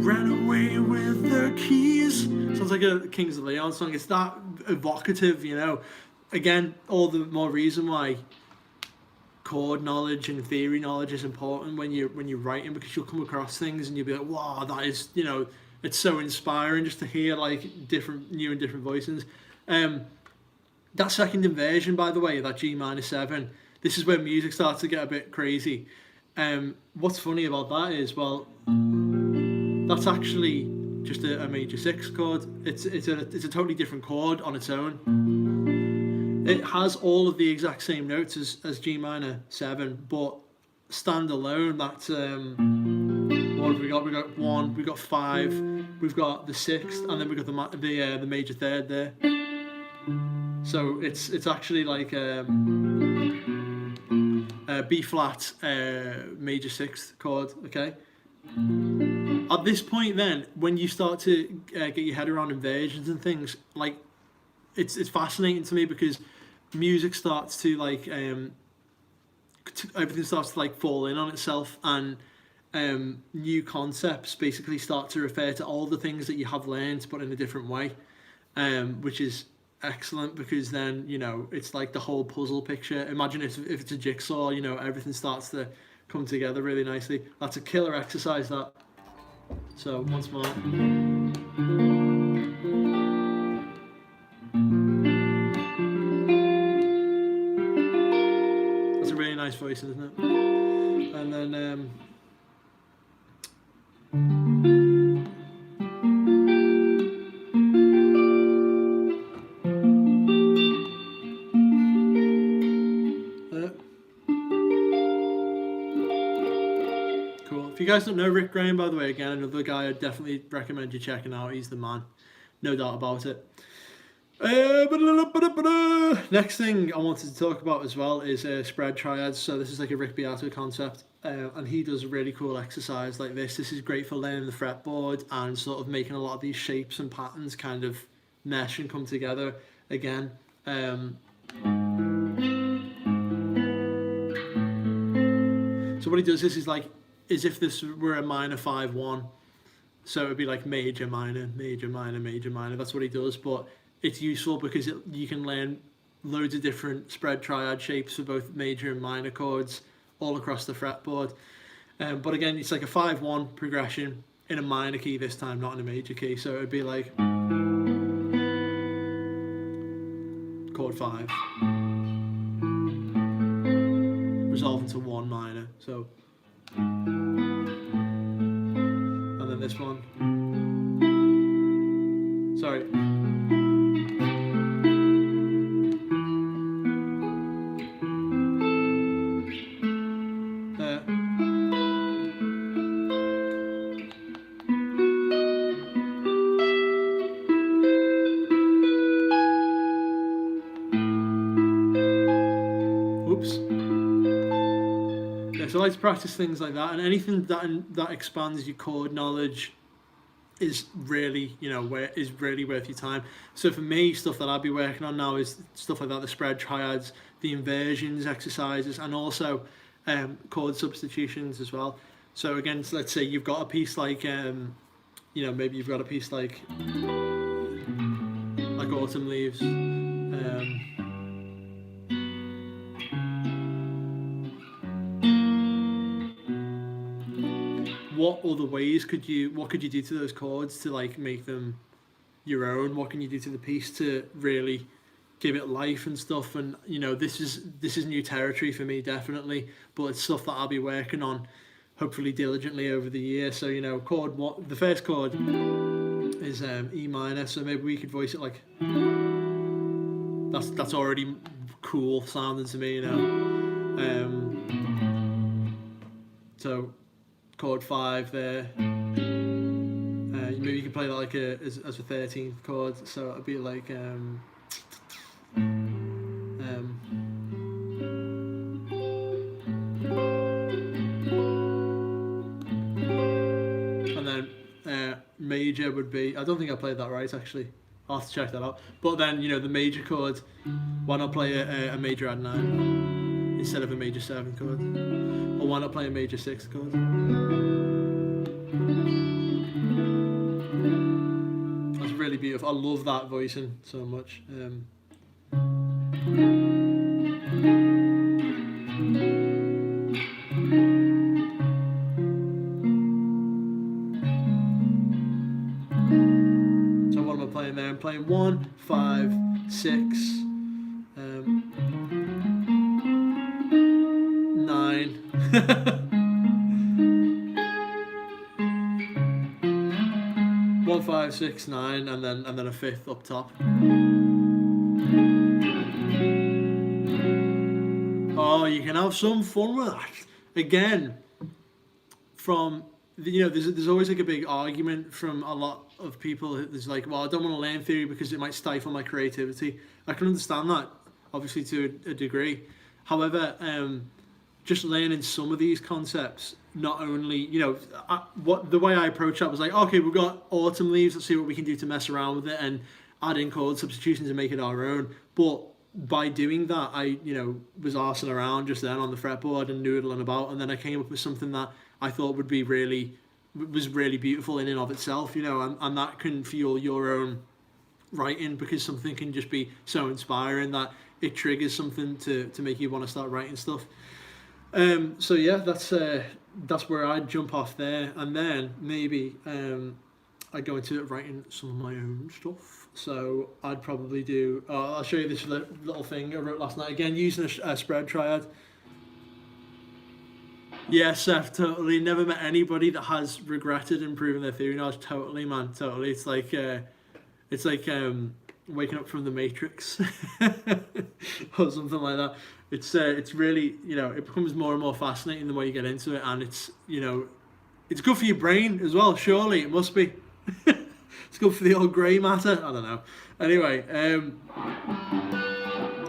ran away with the keys. Sounds like a Kings of Leon song. It's that evocative, you know. Again, all the more reason why chord knowledge and theory knowledge is important when you're writing, because you'll come across things and you'll be like, wow, that is, you know, it's so inspiring just to hear like new and different voicings. That second inversion, by the way, that G minor 7, this is where music starts to get a bit crazy. What's funny about that is, well, that's actually just a major 6 chord. It's a totally different chord on its own. It has all of the exact same notes as G minor 7, but standalone, that's what have we got? We got 1, we got 5, we've got the 6th, and then we got the major 3rd there. So it's actually like a B flat major 6th chord. Okay. At this point, then, when you start to get your head around inversions and things, like it's fascinating to me, because music starts to like everything starts to like fall in on itself, and new concepts basically start to refer to all the things that you have learned but in a different way, which is excellent, because then, you know, it's like the whole puzzle picture. Imagine if it's a jigsaw, you know, everything starts to come together really nicely. That's a killer exercise, that. So once more. That's a really nice voice, isn't it? And then cool. If you guys don't know Rick Graham, by the way, again, another guy I'd definitely recommend you checking out. He's the man, no doubt about it. Next thing I wanted to talk about as well is spread triads. So this is like a Rick Beato concept, and he does a really cool exercise like this. This is great for learning the fretboard and sort of making a lot of these shapes and patterns kind of mesh and come together again. So what he does is like, as if this were a minor 5-1. So it would be like major, minor, major, minor, major, minor. That's what he does, but it's useful because you can learn loads of different spread triad shapes for both major and minor chords all across the fretboard. But again, it's like a 5-1 progression. in a minor key this time, not in a major key. So it would be like chord 5, resolve into 1 minor. So, and then this one. Sorry. So I like to practice things like that, and anything that expands your chord knowledge is really, is really worth your time. So for me, stuff that I'll be working on now is stuff like that, the spread triads, the inversions exercises, and also chord substitutions as well. So again, let's say you've got a piece like, maybe you've got a piece like Autumn Leaves. What other ways could you do to those chords to like make them your own? What can you do to the piece to really give it life and stuff? And this is new territory for me, definitely, but it's stuff that I'll be working on hopefully diligently over the year. So the first chord is E minor, so maybe we could voice it like that's already cool sounding to me, so chord 5 there. Maybe you can play that like as a 13th chord, so it'd be like and then major would be, I don't think I played that right actually, I'll have to check that out, but then the major chord, why not play a major add 9 instead of a major 7 chord? Or why not play a major 6 chord? That's really beautiful. I love that voicing so much. So what am I playing there? I'm playing 1, 5, 6, 9. 1, 5, 6, 9, and then a 5th up top. Oh, you can have some fun with that. Again, there's always like a big argument from a lot of people. There's like, well, I don't want to learn theory because it might stifle my creativity. I can understand that, obviously, to a degree. However, just learning some of these concepts, not only, the way I approach that was like, okay, we've got Autumn Leaves, let's see what we can do to mess around with it and add in chord substitutions and make it our own. But by doing that, I, was arsing around just then on the fretboard and noodling about, and then I came up with something that I thought was really beautiful in and of itself, and that can fuel your own writing, because something can just be so inspiring that it triggers something to make you want to start writing stuff. So yeah, that's where I'd jump off there, and then maybe I'd go into writing some of my own stuff. So I'd probably do, I'll show you this little thing I wrote last night, again using a spread triad. Yes, I've totally never met anybody that has regretted improving their theory knowledge. Totally, man, totally. It's like waking up from the Matrix or something like that. It's really, it becomes more and more fascinating the more you get into it, and it's good for your brain as well. Surely it must be. It's good for the old grey matter. I don't know. Anyway,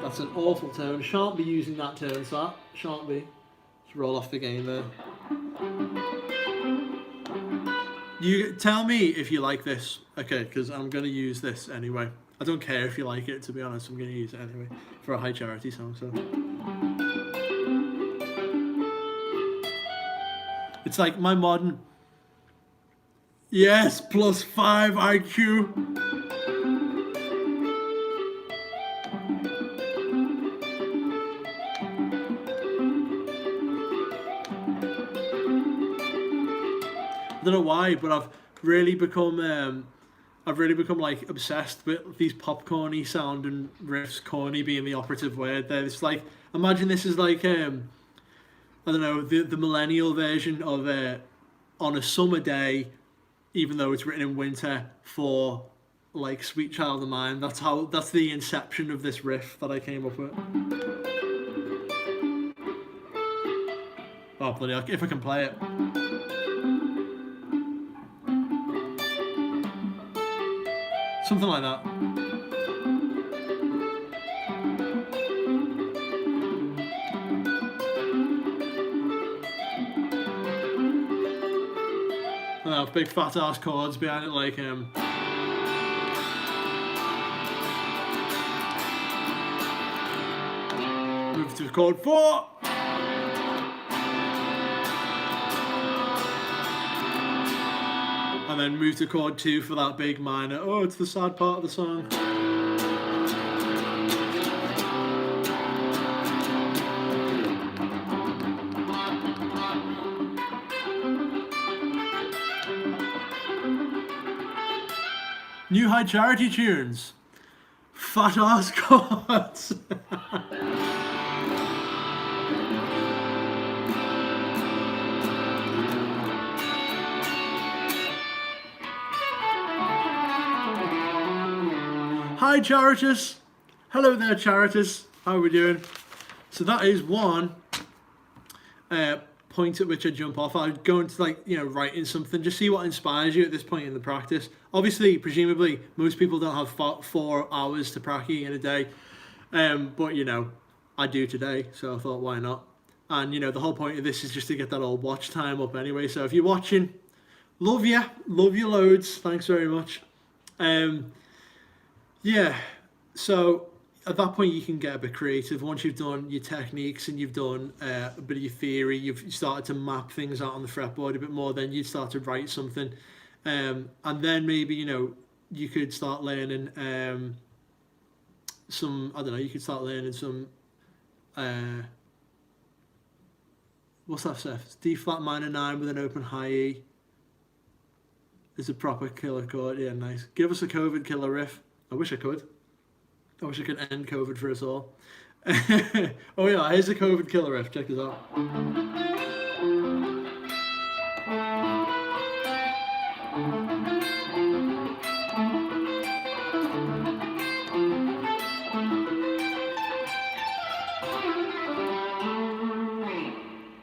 that's an awful tone. Shan't be using that tone, so shan't be. Just roll off the game there. You tell me if you like this, okay? Because I'm gonna use this anyway. I don't care if you like it, to be honest. I'm gonna use it anyway for a high charity song. So it's like my modern. Yes, +5 IQ. don't know why, but I've really become like obsessed with these popcorny sounding riffs. Corny being the operative word there. It's like, imagine this is like I don't know, the millennial version of On a Summer Day, even though it's written in winter, for like Sweet Child of Mine. That's the inception of this riff that I came up with. Oh bloody hell, if I can play it. Something like that. I know, big fat ass chords behind it, like move to chord 4. And then move to chord 2 for that big minor. Oh, it's the sad part of the song. New High Charity tunes. Fat ass chords. Hi Charitus. Hello there Charitus. How are we doing? So that is one point at which I jump off. I'd go into, like, you know, writing something, just see what inspires you at this point in the practice. Obviously, presumably, most people don't have 4 hours to practice in a day, but you know, I do today, so I thought, why not? And you know, the whole point of this is just to get that old watch time up anyway. So if you're watching, love you loads. Thanks very much. Yeah, so at that point you can get a bit creative. Once you've done your techniques and you've done a bit of your theory, you've started to map things out on the fretboard a bit more, then you start to write something. And then maybe, you know, you could start learning some, I don't know, you could start learning some, what's that stuff? It's D flat minor 9 with an open high E. It's a proper killer chord. Yeah, nice. Give us a COVID killer riff. I wish I could. I wish I could end COVID for us all. Oh yeah, here's a COVID killer riff. Check this out.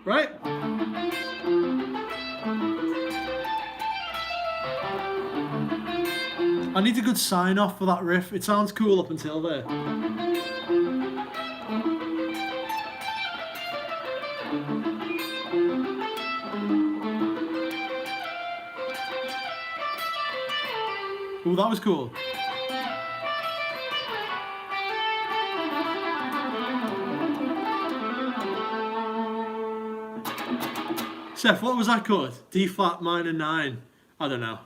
Right? I need a good sign off for that riff. It sounds cool up until there. Ooh, that was cool. Seth, what was that chord? D flat minor 9. I don't know.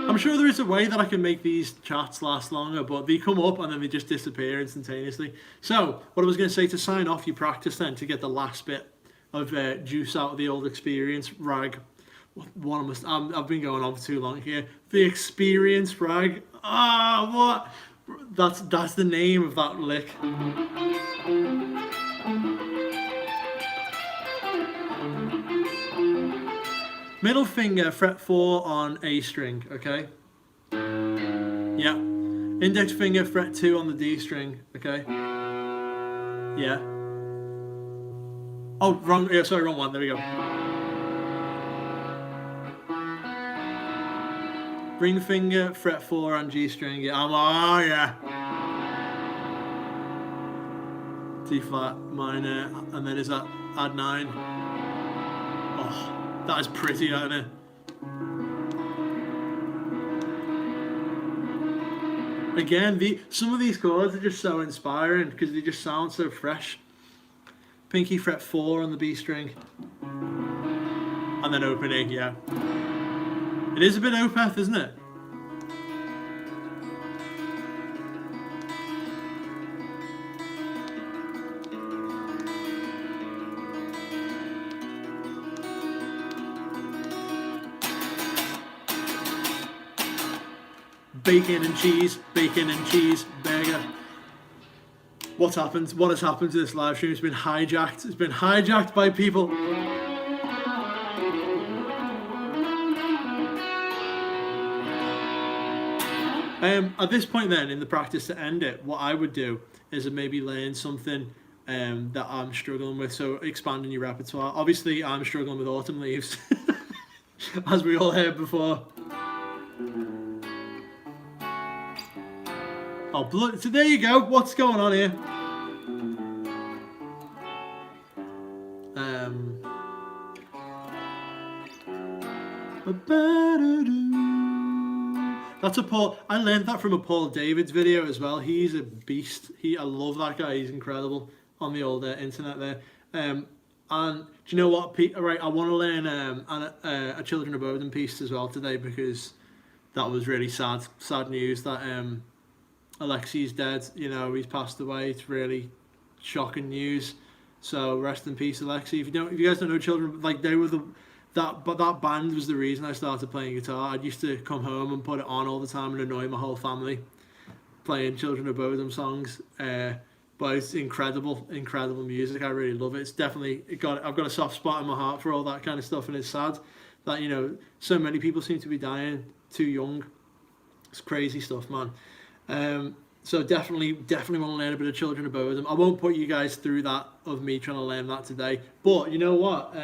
I'm sure there is a way that I can make these chats last longer, but they come up and then they just disappear instantaneously. So, what I was going to say to sign off your practice then, to get the last bit of juice out of the old experience rag. I've been going on for too long here. The experience rag. What? That's the name of that lick. Middle finger, fret 4 on A string, okay? Yeah. Index finger, fret 2 on the D string, okay? Yeah. Oh, wrong, yeah, sorry, wrong one, there we go. Ring finger, fret 4 on G string, yeah, yeah. D flat, minor, and then is that add 9? Oh. That is pretty, isn't it? Again, some of these chords are just so inspiring because they just sound so fresh. Pinky fret 4 on the B string. And then open A, yeah. It is a bit Opeth, isn't it? bacon and cheese, burger. What's happened? What has happened to this live stream? It's been hijacked. It's been hijacked by people. At this point then, in the practice to end it, what I would do is maybe learn something that I'm struggling with, so expanding your repertoire. Obviously, I'm struggling with Autumn Leaves, as we all heard before. Oh, blood! So there you go. What's going on here? That's a Paul. I learned that from a Paul Davids video as well. He's a beast. I love that guy. He's incredible on the old internet there. And do you know what, Pete? Right, I want to learn a Children of Bodom piece as well today, because that was really sad news that Alexi's dead. You know, he's passed away. It's really shocking news. So rest in peace, Alexi. If you guys don't know Children, like they were that band was the reason I started playing guitar. I used to come home and put it on all the time and annoy my whole family playing Children of Bodom songs. But it's incredible music. I really love it. It's definitely I've got a soft spot in my heart for all that kind of stuff, and it's sad that, you know, so many people seem to be dying too young. It's crazy stuff, man. So definitely want to learn a bit of Children of Bodom. I won't put you guys through that of me trying to learn that today. But you know what?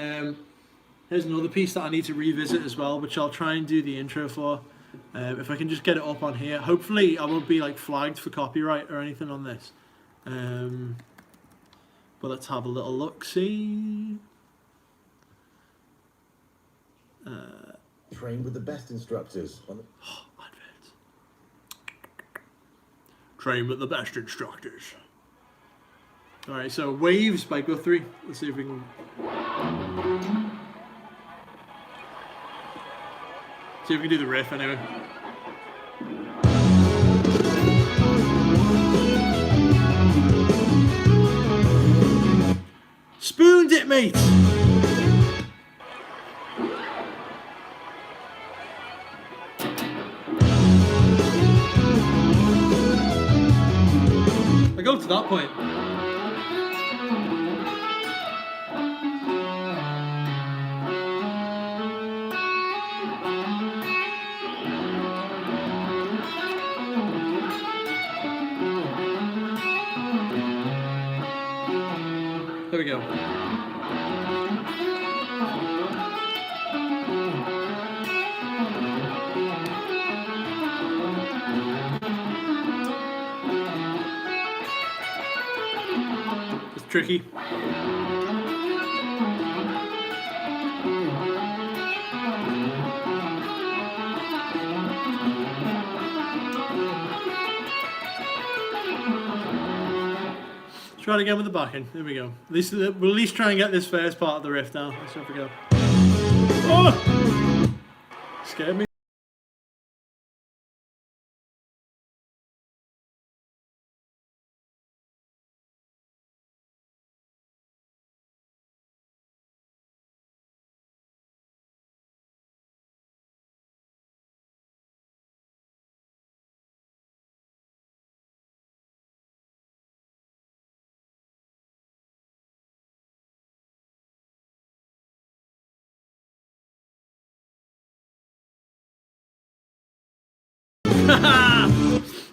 Here's another piece that I need to revisit as well, which I'll try and do the intro for. If I can just get it up on here. Hopefully I won't be like flagged for copyright or anything on this. But let's have a little look-see.
Train with the best instructors.
Adverts. Train with the best instructors. Alright, so Waves by Guthrie. Let's see if we can... See if we can do the riff anyway. Spooned it, mate! I go to that point. There we go. It's tricky. Try it again with the backing. There we go. We'll at least try and get this first part of the riff down. Let's see if we go. Oh! Scared me.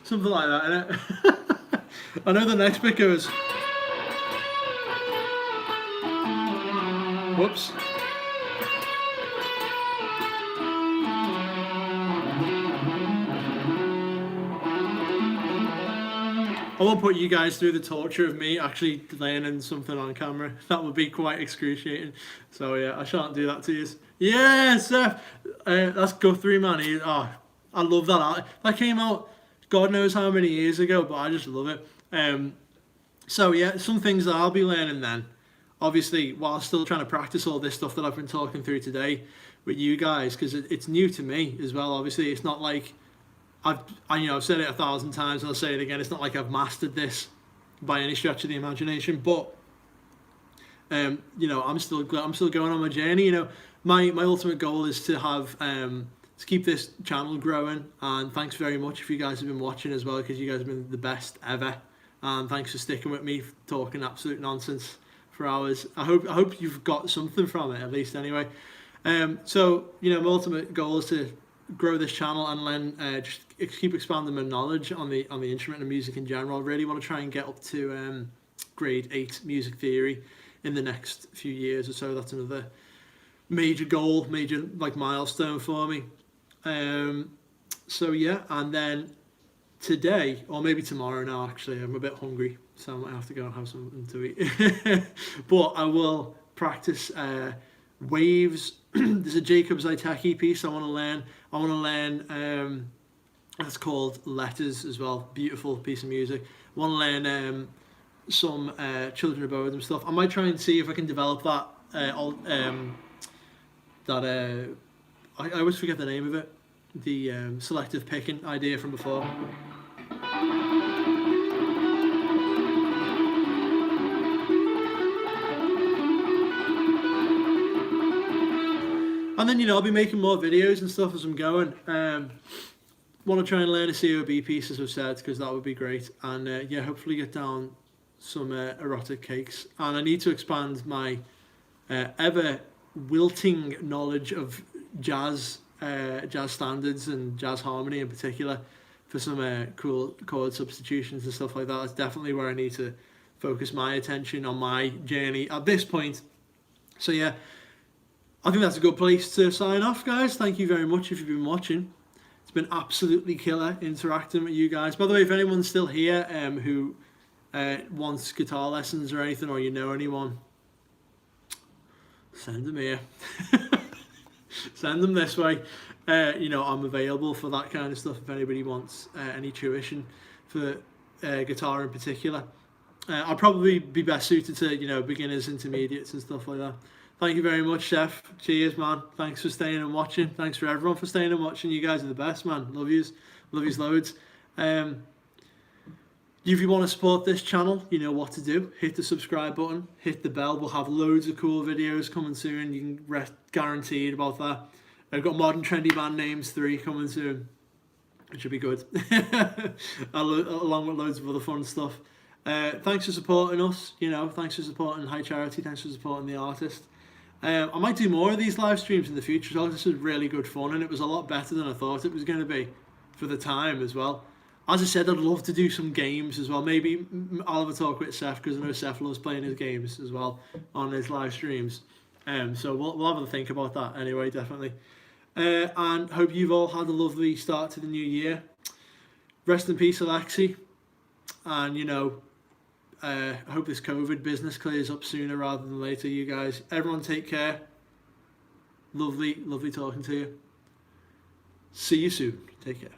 Something like that, innit? I know the next bit goes. Whoops. I won't put you guys through the torture of me actually learning something on camera. That would be quite excruciating. So yeah, I shan't do that to you. Yeah, Seth! That's Guthrie, man. I love that. That came out God knows how many years ago, but I just love it. So yeah, some things that I'll be learning then, obviously, while still trying to practice all this stuff that I've been talking through today with you guys, because it's new to me as well. Obviously, it's not like I've said it 1,000 times and I'll say it again. It's not like I've mastered this by any stretch of the imagination, but I'm still going on my journey. My ultimate goal is to have to to keep this channel growing. And thanks very much if you guys have been watching as well, because you guys have been the best ever. And thanks for sticking with me, talking absolute nonsense for hours. I hope you've got something from it, at least anyway. So, you know, my ultimate goal is to grow this channel and then just keep expanding my knowledge on the instrument and music in general. I really want to try and get up to grade 8 music theory in the next few years or so. That's another major goal, major like milestone for me. So yeah, and then today, or maybe tomorrow now actually, I'm a bit hungry, so I might have to go and have something to eat. But I will practice waves. There's a Jacob's Iteki piece I want to learn. I want to learn, it's called Letters as well. Beautiful piece of music. I want to learn some Children of Bodom stuff. I might try and see if I can develop that. I always forget the name of it. The selective picking idea from before. And then, you know, I'll be making more videos and stuff as I'm going. Want to try and learn a COB piece, as I've said, because that would be great. And yeah, hopefully get down some erotic cakes. And I need to expand my ever wilting knowledge of jazz standards and jazz harmony in particular, for some cool chord substitutions and stuff like that. That's definitely where I need to focus my attention on my journey at this point. So yeah, I think that's a good place to sign off, guys. Thank you very much if you've been watching. It's been absolutely killer interacting with you guys. By the way, if anyone's still here who wants guitar lessons or anything, or you know anyone, send them here. Send them this way. You know, I'm available for that kind of stuff if anybody wants any tuition for guitar in particular. I'll probably be best suited to, you know, beginners, intermediates and stuff like that. Thank you very much, Chef. Cheers, man. Thanks for staying and watching. Thanks for everyone for staying and watching. You guys are the best, man. Love yous. Love yous loads. If you want to support this channel, you know what to do. Hit the subscribe button. Hit the bell. We'll have loads of cool videos coming soon. You can rest guaranteed about that. I've got Modern Trendy Band Names 3 coming soon. It should be good. Along with loads of other fun stuff. Thanks for supporting us. You know, thanks for supporting High Charity. Thanks for supporting the artist. I might do more of these live streams in the future as well. This was really good fun, and it was a lot better than I thought it was going to be for the time as well. As I said, I'd love to do some games as well. Maybe I'll have a talk with Seth, because I know Seth loves playing his games as well on his live streams. So we'll have a think about that anyway, definitely. And hope you've all had a lovely start to the new year. Rest in peace, Alexi. And, you know, I hope this COVID business clears up sooner rather than later, you guys. Everyone take care. Lovely, lovely talking to you. See you soon. Take care.